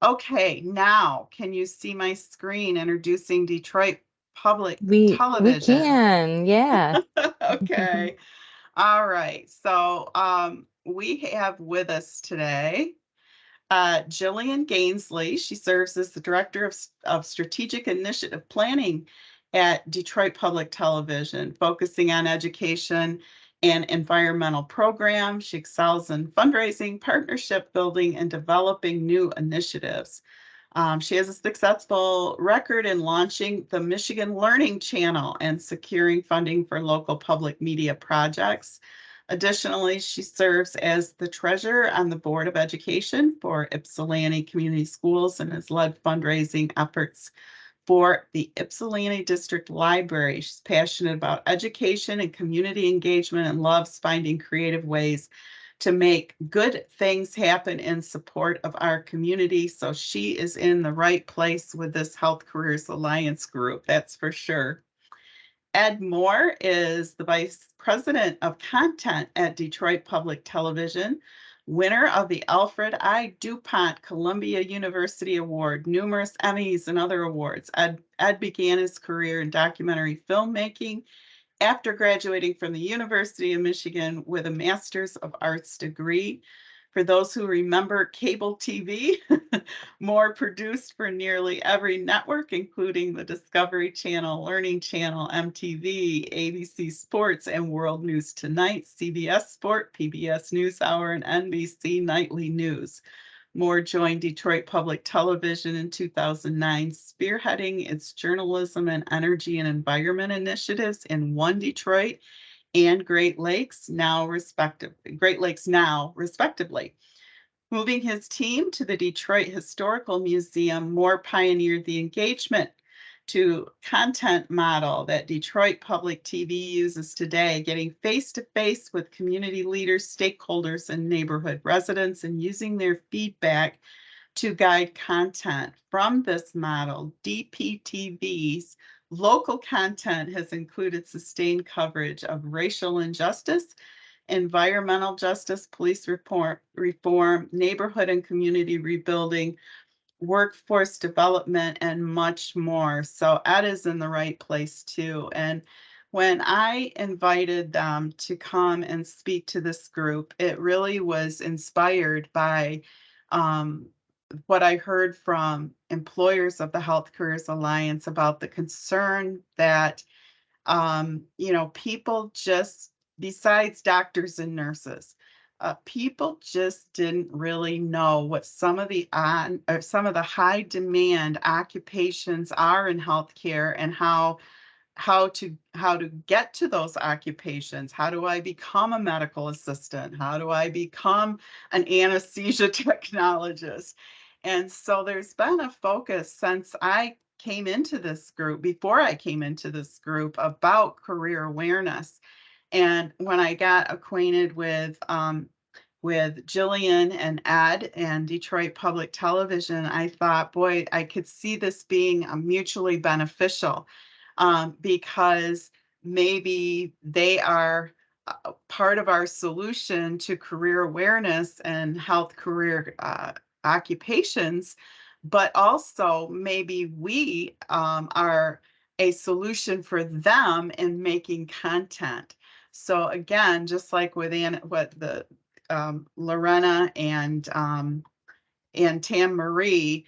okay, now can you see my screen introducing Detroit Public Television? We can, yeah. Okay. All right. So we have with us today Jillian Gainsley. She serves as the Director of Strategic Initiative Planning at Detroit Public Television, focusing on education and environmental programs. She excels in fundraising, partnership building, and developing new initiatives. She has a successful record in launching the Michigan Learning Channel and securing funding for local public media projects. Additionally, she serves as the treasurer on the Board of Education for Ypsilanti Community Schools and has led fundraising efforts for the Ypsilanti District Library. She's passionate about education and community engagement and loves finding creative ways to make good things happen in support of our community. So she is in the right place with this Health Careers Alliance group, that's for sure. Ed Moore is the Vice President of Content at Detroit Public Television, winner of the Alfred I. DuPont Columbia University Award, numerous Emmys and other awards. Ed began his career in documentary filmmaking after graduating from the University of Michigan with a Master's of Arts degree. For those who remember cable TV, Moore produced for nearly every network, including the Discovery Channel, Learning Channel, MTV, ABC Sports, and World News Tonight, CBS Sport, PBS NewsHour, and NBC Nightly News. Moore joined Detroit Public Television in 2009, spearheading its journalism and energy and environment initiatives in One Detroit and Great Lakes Now, respectively. Moving his team to the Detroit Historical Museum, Moore pioneered the engagement to content model that Detroit Public TV uses today, getting face-to-face with community leaders, stakeholders, and neighborhood residents, and using their feedback to guide content. From this model, DPTV's local content has included sustained coverage of racial injustice, environmental justice, police reform, neighborhood and community rebuilding, workforce development, and much more. So Ed is in the right place too. And when I invited them to come and speak to this group, it really was inspired by what I heard from employers of the Health Careers Alliance about the concern that people just, besides doctors and nurses, people just didn't really know what some of the high demand occupations are in healthcare, and how to get to those occupations. How do I become a medical assistant? How do I become an anesthesia technologist? And so there's been a focus since I came into this group, before I came into this group, about career awareness. And when I got acquainted with Jillian and Ed and Detroit Public Television, I thought, boy, I could see this being mutually beneficial, because maybe they are part of our solution to career awareness and health career occupations, but also maybe we are a solution for them in making content. So again, just like with Lorena and Tam Marie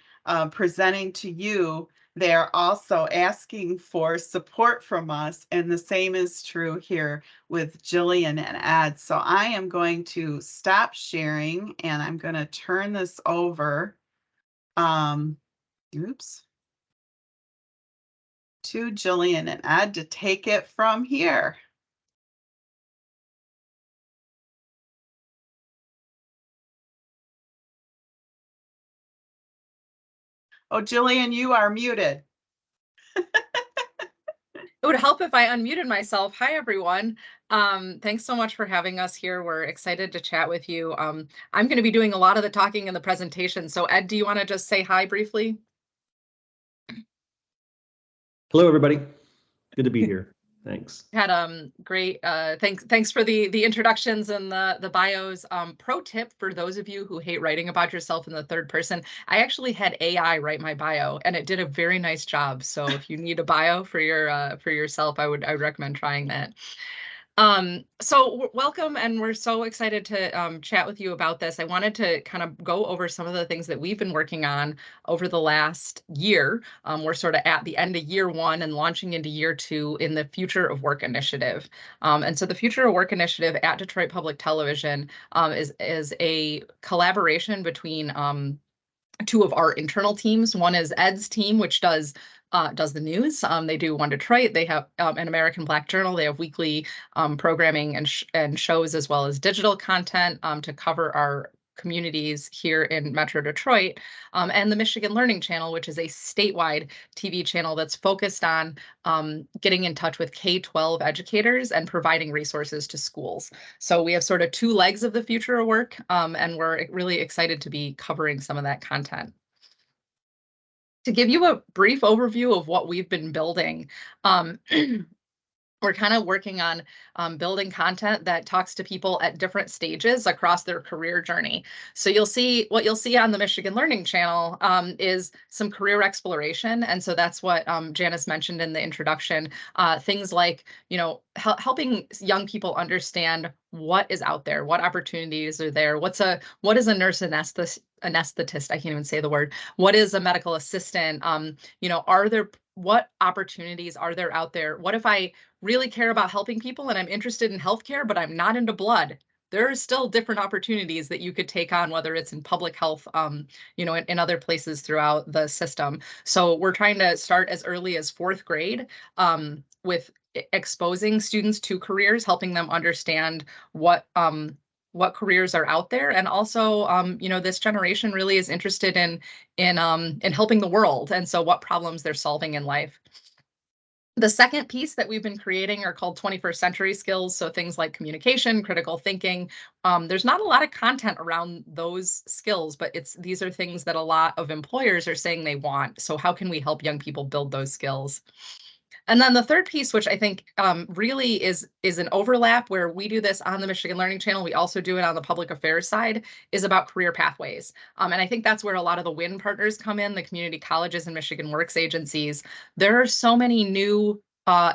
presenting to you, they're also asking for support from us, and the same is true here with Jillian and Ed. So I am going to stop sharing, and I'm going to turn this over to Jillian and Ed to take it from here. Oh, Jillian, you are muted. It would help if I unmuted myself. Hi, everyone. Thanks so much for having us here. We're excited to chat with you. I'm going to be doing a lot of the talking in the presentation. So Ed, do you want to just say hi briefly? Hello, everybody. Good to be here. Thanks. Had great. Thanks for the introductions and the bios. Pro tip for those of you who hate writing about yourself in the third person, I actually had AI write my bio, and it did a very nice job. So if you need a bio for yourself, I would recommend trying that. So welcome, and we're so excited to chat with you about this. I wanted to kind of go over some of the things that we've been working on over the last year. We're sort of at the end of year one and launching into year two in the Future of Work initiative. And so the Future of Work initiative at Detroit Public Television is a collaboration between two of our internal teams. One is Ed's team, which does the news. They do One Detroit. They have an American Black Journal. They have weekly programming and shows, as well as digital content to cover our communities here in Metro Detroit, and the Michigan Learning Channel, which is a statewide TV channel that's focused on getting in touch with K-12 educators and providing resources to schools. So we have sort of two legs of the Future of Work, and we're really excited to be covering some of that content. To give you a brief overview of what we've been building, we're kind of working on building content that talks to people at different stages across their career journey. So what you'll see on the Michigan Learning Channel is some career exploration. And so that's what Janice mentioned in the introduction, things like, helping young people understand what is out there, what opportunities are there, what is a nurse anesthetist, I can't even say the word, what is a medical assistant, what opportunities are there out there? What if I really care about helping people and I'm interested in healthcare, but I'm not into blood? There are still different opportunities that you could take on, whether it's in public health, in other places throughout the system. So we're trying to start as early as 4th grade with exposing students to careers, helping them understand what careers are out there, and also, this generation really is interested in helping the world, and so what problems they're solving in life. The second piece that we've been creating are called 21st century skills. So things like communication, critical thinking. There's not a lot of content around those skills, but these are things that a lot of employers are saying they want. So how can we help young people build those skills? And then the third piece, which I think really is an overlap, where we do this on the Michigan Learning Channel, we also do it on the public affairs side, is about career pathways. And I think that's where a lot of the WIN partners come in, the community colleges and Michigan Works agencies. There are so many new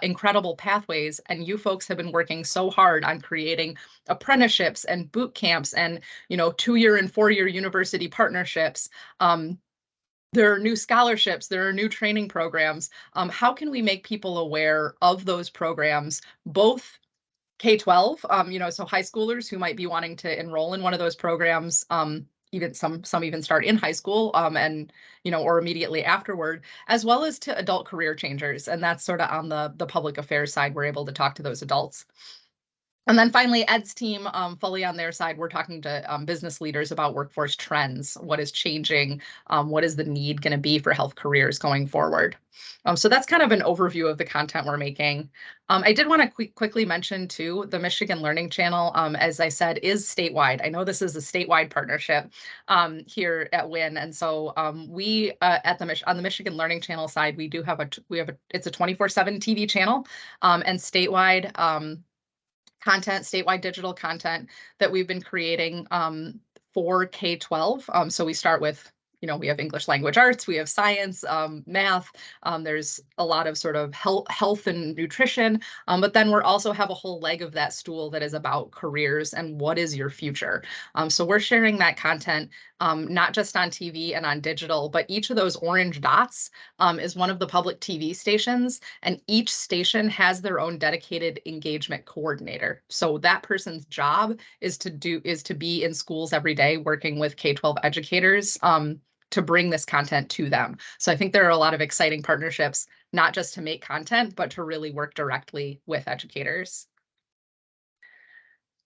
incredible pathways, and you folks have been working so hard on creating apprenticeships and boot camps and 2-year and 4-year university partnerships. There are new scholarships, there are new training programs. How can we make people aware of those programs, both K-12, so high schoolers who might be wanting to enroll in one of those programs, even some even start in high school, and or immediately afterward, as well as to adult career changers. And that's sort of on the public affairs side, we're able to talk to those adults. And then finally, Ed's team, fully on their side, we're talking to business leaders about workforce trends, what is changing, what is the need going to be for health careers going forward. So that's kind of an overview of the content we're making. I did want to quickly mention too, the Michigan Learning Channel, as I said, is statewide. I know this is a statewide partnership here at WIN, and so we on the Michigan Learning Channel side, we have it's a 24/7 TV channel, and statewide. Content, statewide digital content that we've been creating for K-12. So we start with, we have English language arts, we have science, math, there's a lot of sort of health and nutrition, but then we're also have a whole leg of that stool that is about careers and what is your future. So we're sharing that content not just on TV and on digital, but each of those orange dots is one of the public TV stations, and each station has their own dedicated engagement coordinator. So that person's job is to be in schools every day working with K-12 educators to bring this content to them. So I think there are a lot of exciting partnerships, not just to make content, but to really work directly with educators.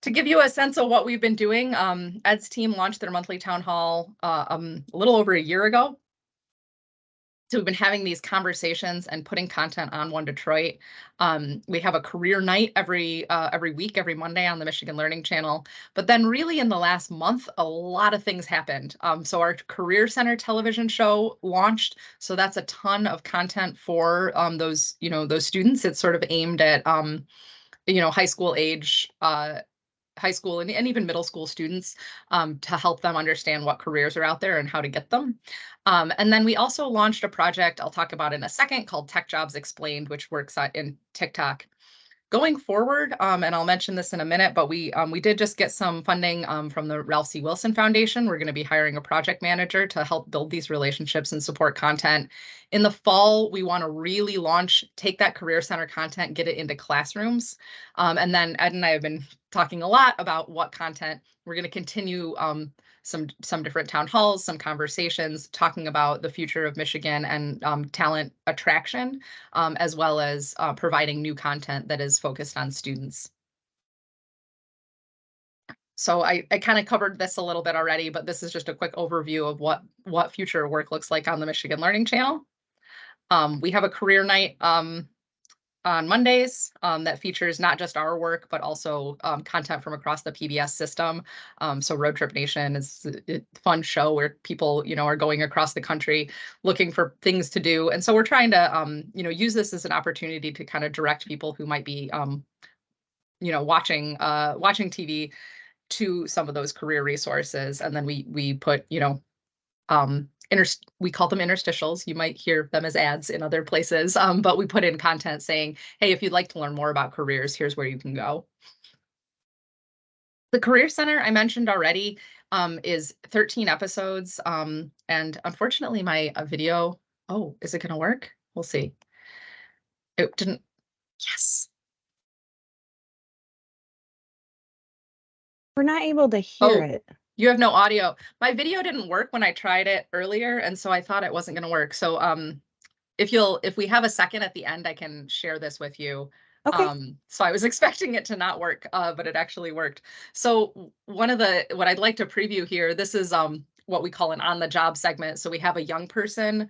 To give you a sense of what we've been doing, Ed's team launched their monthly town hall a little over a year ago. So we've been having these conversations and putting content on One Detroit. We have a career night every week, every Monday on the Michigan Learning Channel. But then really in the last month, a lot of things happened. So our Career Center television show launched. So that's a ton of content for those students. It's sort of aimed at high school age, high school and even middle school students to help them understand what careers are out there and how to get them. And then we also launched a project I'll talk about in a second called Tech Jobs Explained, which works in TikTok. Going forward, and I'll mention this in a minute, but we did just get some funding from the Ralph C. Wilson Foundation. We're going to be hiring a project manager to help build these relationships and support content. In the fall, we want to really take that Career Center content, get it into classrooms. And then Ed and I have been talking a lot about what content we're going to continue some different town halls, some conversations talking about the future of Michigan and talent attraction, as well as providing new content that is focused on students. So I kind of covered this a little bit already, but this is just a quick overview of what future work looks like on the Michigan Learning Channel. We have a career night on Mondays that features not just our work, but also content from across the PBS system. So Road Trip Nation is a fun show where people, are going across the country looking for things to do. And so we're trying to, use this as an opportunity to kind of direct people who might be, watching TV to some of those career resources. And then we put, we call them interstitials. You might hear them as ads in other places, but we put in content saying, hey, if you'd like to learn more about careers, here's where you can go. The Career Center I mentioned already is 13 episodes. And unfortunately, my video, oh, is it going to work? We'll see. It didn't. Yes. We're not able to hear it. You have no audio. My video didn't work when I tried it earlier, and so I thought it wasn't going to work. So if we have a second at the end, I can share this with you. Okay. So I was expecting it to not work, but it actually worked. So what I'd like to preview here, this is what we call an on-the-job segment. So we have a young person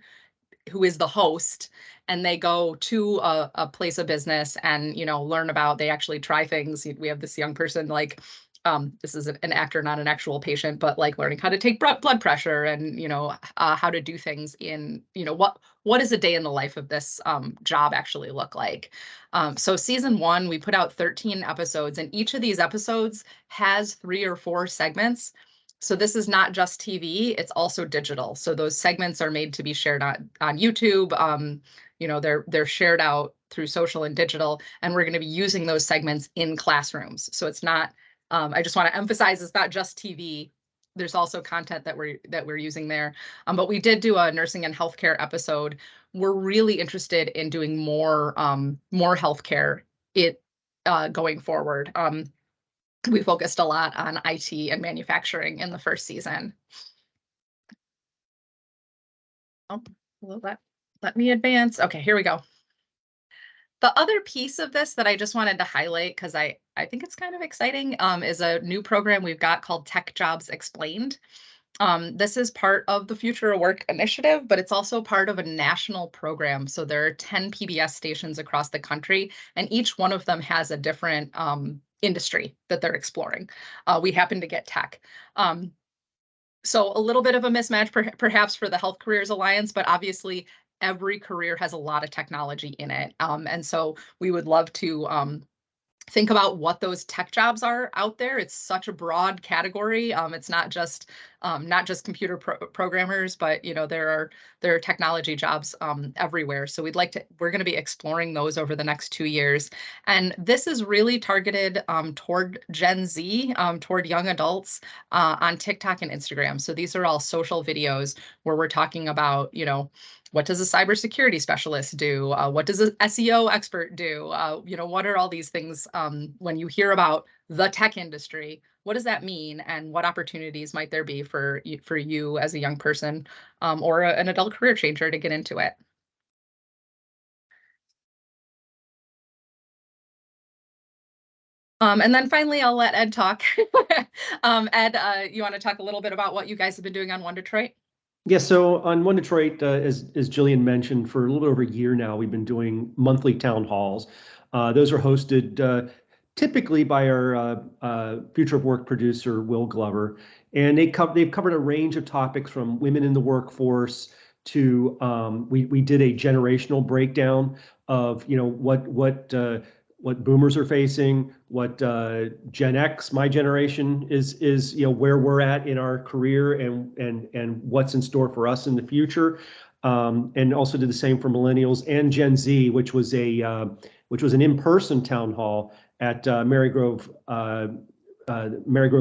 who is the host, and they go to a place of business and learn about, they actually try things. We have this young person, like this is an actor, not an actual patient, but like learning how to take blood pressure and how to do things in what is a day in the life of this job actually look like. So season 1, we put out 13 episodes, and each of these episodes has 3 or 4 segments. So this is not just TV, it's also digital. So those segments are made to be shared on YouTube. They're shared out through social and digital, and we're going to be using those segments in classrooms. So it's not, I just want to emphasize, it's not just TV. There's also content that we're using there. But we did do a nursing and healthcare episode. We're really interested in doing more healthcare going forward. We focused a lot on IT and manufacturing in the first season. Oh, let me advance. Okay, here we go. The other piece of this that I just wanted to highlight, because I think it's kind of exciting, is a new program we've got called Tech Jobs Explained. This is part of the Future of Work initiative, but it's also part of a national program. So there are 10 PBS stations across the country, and each one of them has a different industry that they're exploring. We happen to get tech. So a little bit of a mismatch perhaps for the Health Careers Alliance, but obviously every career has a lot of technology in it. And so we would love to think about what those tech jobs are out there. It's such a broad category. It's not just computer programmers, but there are technology jobs everywhere. So we're going to be exploring those over the next 2 years. And this is really targeted toward Gen Z, toward young adults on TikTok and Instagram. So these are all social videos where we're talking about, what does a cybersecurity specialist do? What does an SEO expert do? What are all these things when you hear about the tech industry? What does that mean? And what opportunities might there be for you as a young person or an adult career changer to get into it? And then finally, I'll let Ed talk. Ed, you want to talk a little bit about what you guys have been doing on One Detroit? Yeah, so on One Detroit, as Jillian mentioned, for a little bit over a year now, we've been doing monthly town halls. Those are hosted typically by our Future of Work producer, Will Glover. And they've covered a range of topics from women in the workforce to, we did a generational breakdown of, what boomers are facing, what Gen X, my generation, is where we're at in our career and what's in store for us in the future, and also did the same for millennials and Gen Z, which was an in-person town hall at Marygrove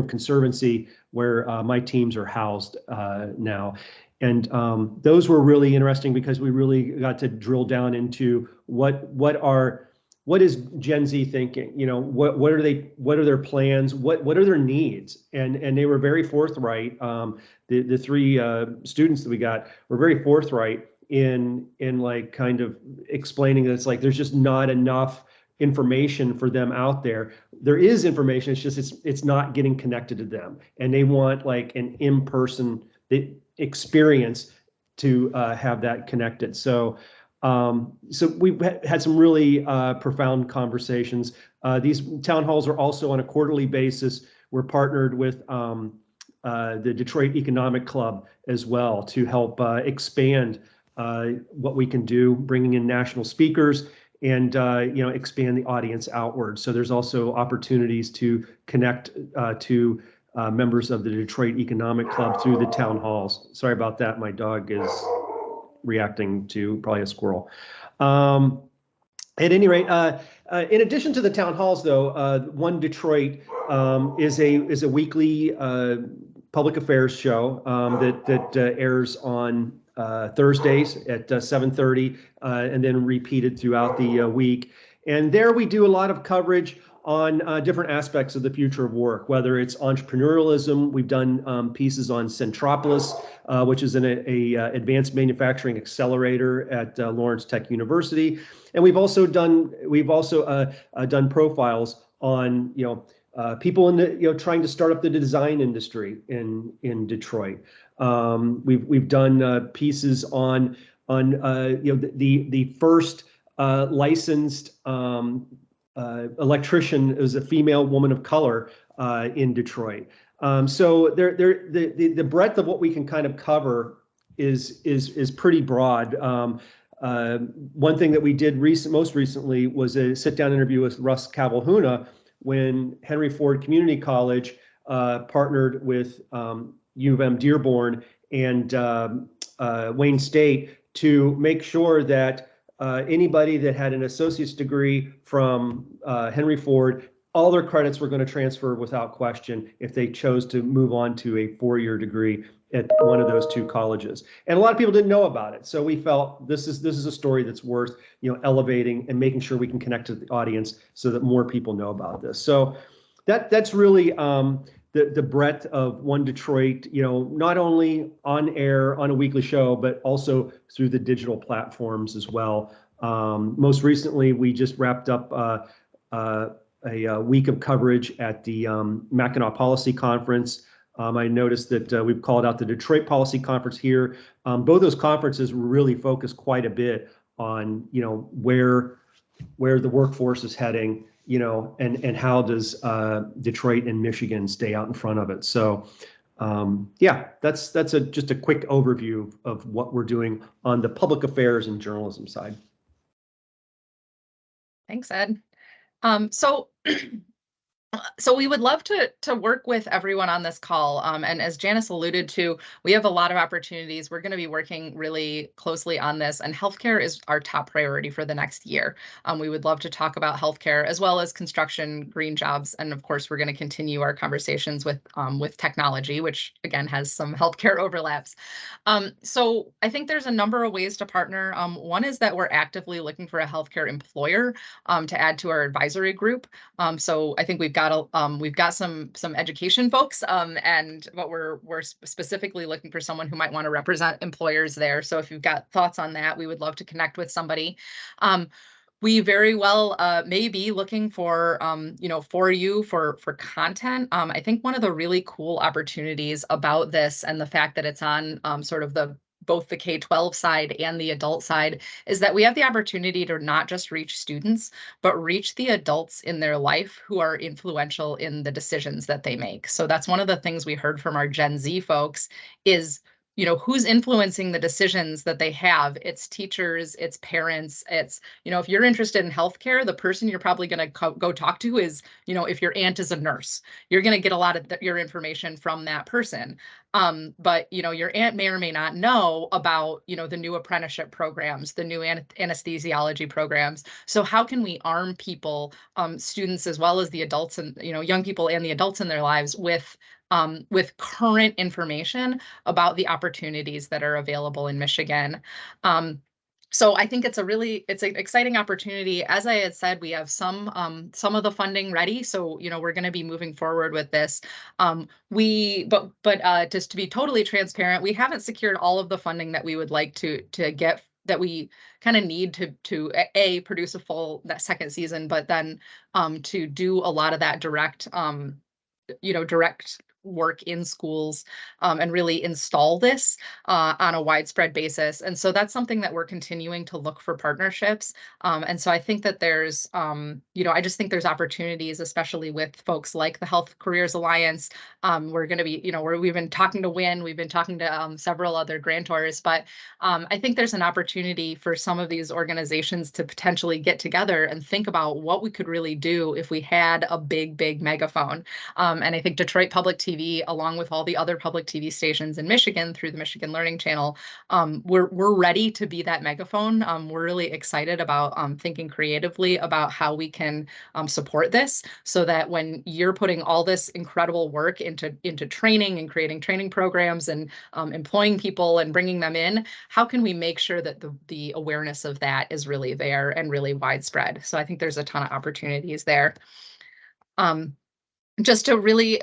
Conservancy, where my teams are housed now. And those were really interesting because we really got to drill down into what is Gen Z thinking? What are their plans? What are their needs? And they were very forthright. The 3 students that we got were very forthright in like kind of explaining that it's like there's just not enough information for them out there. There is information, it's just it's not getting connected to them, and they want like an in-person experience to have that connected. So So we've had some really profound conversations. These town halls are also on a quarterly basis. We're partnered with the Detroit Economic Club as well to help expand what we can do, bringing in national speakers and expand the audience outward. So there's also opportunities to connect to members of the Detroit Economic Club through the town halls. Sorry about that. My dog is reacting to probably a squirrel. At any rate, in addition to the town halls, though, One Detroit is a weekly public affairs show that airs on Thursdays at 7:30 and then repeated throughout the week. And there we do a lot of coverage on different aspects of the future of work, whether it's entrepreneurialism. We've done pieces on Centropolis, which is an advanced manufacturing accelerator at Lawrence Tech University, and we've also done profiles on people in the trying to start up the design industry in Detroit. We've done pieces on the first licensed electrician is a female woman of color in Detroit. So the breadth of what we can kind of cover is pretty broad. One thing that we did most recently was a sit-down interview with Russ Cavalhuna when Henry Ford Community College partnered with U of M Dearborn and Wayne State to make sure that anybody that had an associate's degree from Henry Ford, all their credits were going to transfer without question if they chose to move on to a four-year degree at one of those two colleges. And a lot of people didn't know about it. So we felt this is a story that's worth elevating and making sure we can connect to the audience so that more people know about this. So that's really the breadth of One Detroit, not only on air on a weekly show, but also through the digital platforms as well. Most recently, we just wrapped up a week of coverage at the Mackinac Policy Conference. I noticed that we've called out the Detroit Policy Conference here. Both those conferences really focus quite a bit on where the workforce is heading, and how does Detroit and Michigan stay out in front of it. So yeah, that's just a quick overview of what we're doing on the public affairs and journalism side. Thanks, Ed. So we would love to work with everyone on this call. And as Janice alluded to, we have a lot of opportunities. We're going to be working really closely on this, and healthcare is our top priority for the next year. We would love to talk about healthcare as well as construction, green jobs, and of course, we're going to continue our conversations with technology, which again has some healthcare overlaps. So I think there's a number of ways to partner. One is that we're actively looking for a healthcare employer to add to our advisory group. So I think we've got some education folks, but we're specifically looking for someone who might want to represent employers there. So if you've got thoughts on that, we would love to connect with somebody. We very well may be looking for for content. I think one of the really cool opportunities about this and the fact that it's on sort of both the K-12 side and the adult side is that we have the opportunity to not just reach students, but reach the adults in their life who are influential in the decisions that they make. So that's one of the things we heard from our Gen Z folks is, who's influencing the decisions that they have. It's teachers, it's parents, it's, if you're interested in healthcare, the person you're probably going to go talk to is, if your aunt is a nurse, you're going to get a lot of your information from that person. But, your aunt may or may not know about, the new apprenticeship programs, the new anesthesiology programs. So how can we arm people, students, as well as the adults and, young people and the adults in their lives with current information about the opportunities that are available in Michigan. So I think it's an exciting opportunity. As I had said, we have some of the funding ready. So, we're going to be moving forward with this. But just to be totally transparent, we haven't secured all of the funding that we would like to get, that we kind of need to produce a full that second season, but then to do a lot of that direct work in schools and really install this on a widespread basis. And so that's something that we're continuing to look for partnerships. And so I think that there's, I just think there's opportunities, especially with folks like the Health Careers Alliance. We're going to be, we've been talking to WIN, we've been talking to several other grantors, but I think there's an opportunity for some of these organizations to potentially get together and think about what we could really do if we had a big megaphone. And I think Detroit Public TV, along with all the other public TV stations in Michigan through the Michigan Learning Channel, we're ready to be that megaphone. We're really excited about thinking creatively about how we can support this, so that when you're putting all this incredible work into training and creating training programs and employing people and bringing them in, how can we make sure that the awareness of that is really there and really widespread? So I think there's a ton of opportunities there. Just to really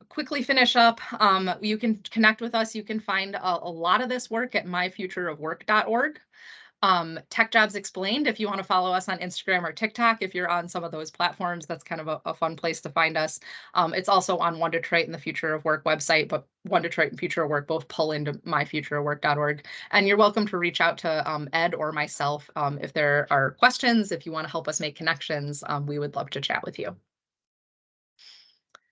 quickly finish up, you can connect with us. You can find a lot of this work at myfutureofwork.org. Tech Jobs Explained, if you want to follow us on Instagram or TikTok, if you're on some of those platforms, that's kind of a fun place to find us. It's also on One Detroit and the Future of Work website, but One Detroit and Future of Work both pull into myfutureofwork.org. And you're welcome to reach out to Ed or myself if there are questions, if you want to help us make connections. We would love to chat with you.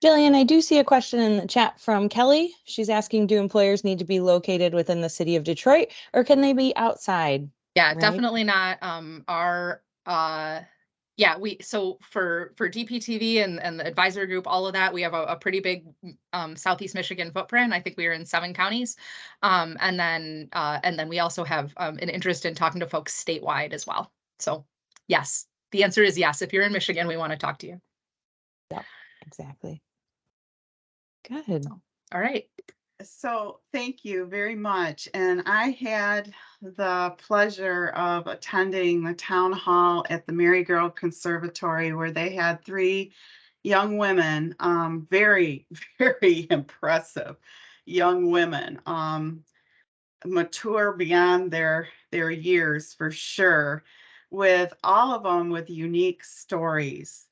Jillian, I do see a question in the chat from Kelly. She's asking, do employers need to be located within the city of Detroit, or can they be outside? Yeah, right? Definitely not. So for DPTV and the advisory group, all of that, we have a pretty big Southeast Michigan footprint. I think we are in 7 counties. And then we also have an interest in talking to folks statewide as well. So yes, the answer is yes. If you're in Michigan, we want to talk to you. Yep, exactly. Good. All right. So thank you very much. And I had the pleasure of attending the town hall at the Marygrove Conservatory, where they had 3 young women, very, very impressive young women, mature beyond their years for sure, with all of them with unique stories.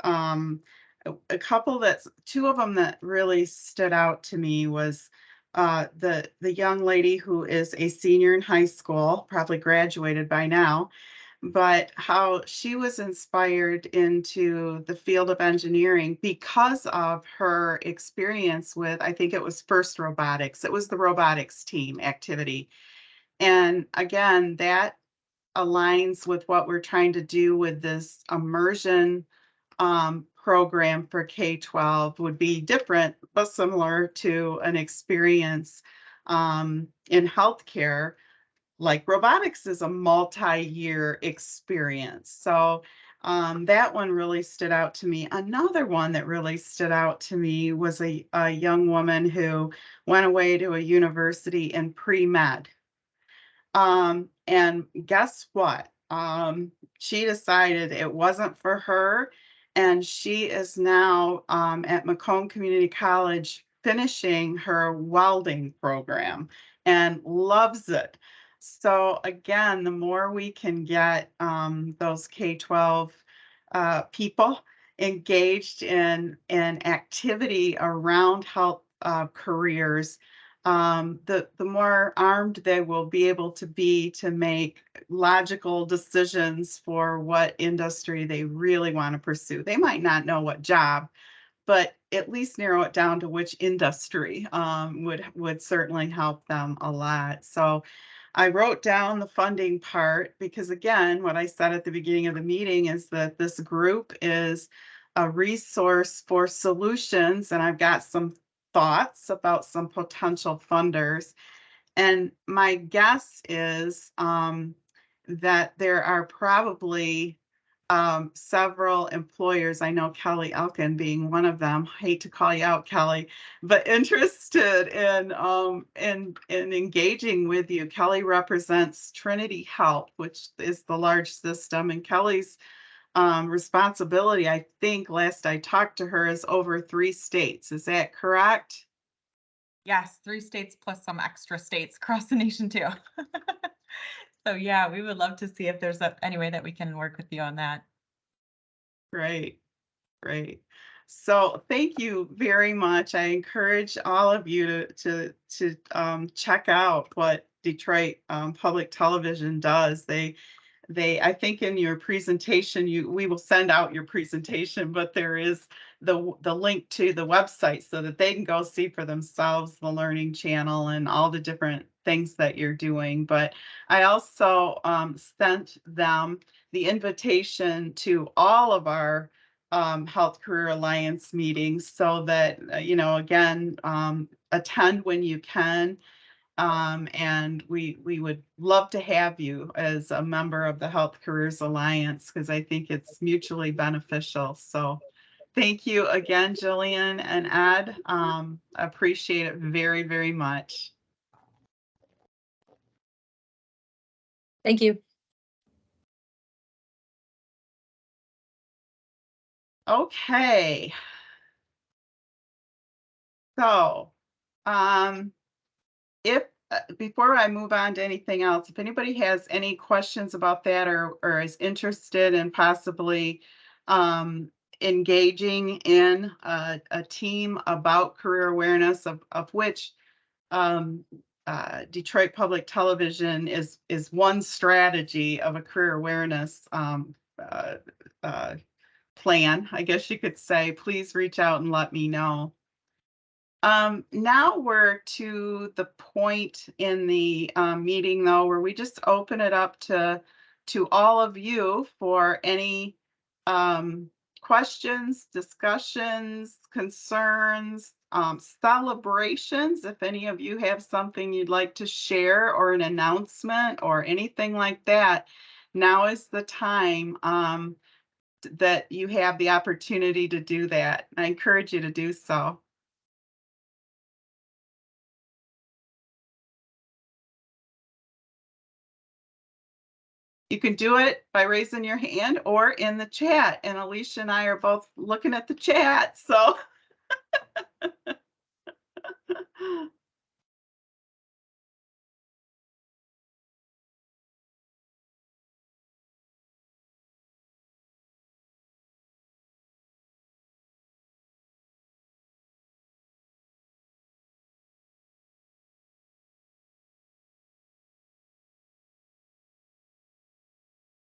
A couple 2 of them that really stood out to me was the young lady who is a senior in high school, probably graduated by now, but how she was inspired into the field of engineering because of her experience with, I think it was First Robotics. It was the robotics team activity. And again, that aligns with what we're trying to do with this immersion program for K-12. Would be different, but similar to an experience in healthcare. Like robotics is a multi-year experience. So that one really stood out to me. Another one that really stood out to me was a young woman who went away to a university in pre-med. And guess what? She decided it wasn't for her, and she is now at Macomb Community College finishing her welding program and loves it. So again, the more we can get those K-12 people engaged in activity around health careers, the more armed they will be able to be to make logical decisions for what industry they really want to pursue. They might not know what job, but at least narrow it down to which industry would certainly help them a lot. So I wrote down the funding part because, again, what I said at the beginning of the meeting is that this group is a resource for solutions, and I've got some thoughts about some potential funders. And my guess is that there are probably several employers. I know Kelly Elkin being one of them. Hate to call you out, Kelly, but interested in engaging with you. Kelly represents Trinity Health, which is the large system, and Kelly's responsibility, I think, last I talked to her, is over 3 states. Is that correct? Yes, 3 states plus some extra states across the nation too. So yeah, we would love to see if there's any way that we can work with you on that. Great, great. So thank you very much. I encourage all of you to check out what Detroit Public Television does. I think in your presentation, we will send out your presentation, but there is the link to the website so that they can go see for themselves the learning channel and all the different things that you're doing. But I also sent them the invitation to all of our Health Career Alliance meetings so that, again, attend when you can. And we would love to have you as a member of the Health Careers Alliance because I think it's mutually beneficial. So thank you again, Jillian and Ed. Appreciate it very, very much. Thank you. Okay. So, if before I move on to anything else, if anybody has any questions about that or is interested in possibly engaging in a team about career awareness, of which Detroit Public Television is one strategy of a career awareness uh, plan, I guess you could say, please reach out and let me know. Now we're to the point in the meeting, though, where we just open it up to all of you for any questions, discussions, concerns, celebrations. If any of you have something you'd like to share or an announcement or anything like that, now is the time that you have the opportunity to do that. I encourage you to do so. You can do it by raising your hand or in the chat. And Alicia and I are both looking at the chat. So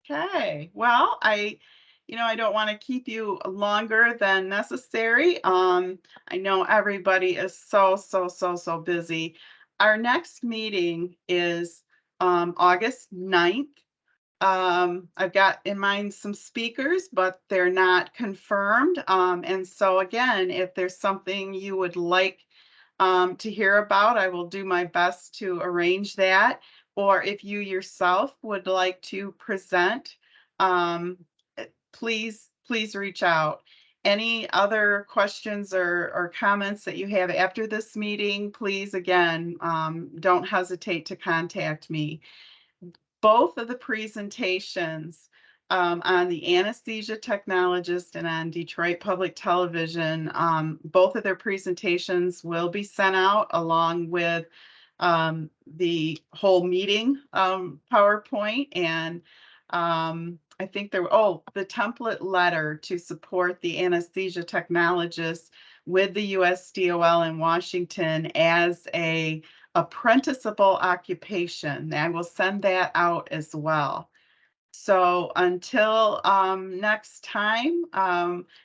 okay. Well, I don't want to keep you longer than necessary. I know everybody is so busy. Our next meeting is August 9th. I've got in mind some speakers, but they're not confirmed. And so again, if there's something you would like to hear about, I will do my best to arrange that. Or if you yourself would like to present, um, please reach out. Any other questions or comments that you have after this meeting, please, again, don't hesitate to contact me. Both of the presentations on the Anesthesia Technologist and on Detroit Public Television, both of their presentations will be sent out along with the whole meeting PowerPoint, and I think the template letter to support the anesthesia technologists with the USDOL in Washington as a apprenticeable occupation. I will send that out as well. So until next time,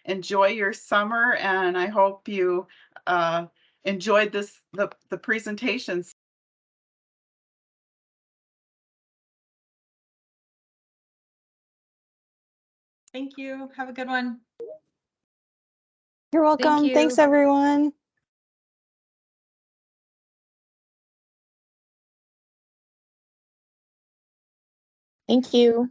enjoy your summer, and I hope you enjoyed the presentations. Thank you. Have a good one. You're welcome. you. Thanks, everyone. Thank you.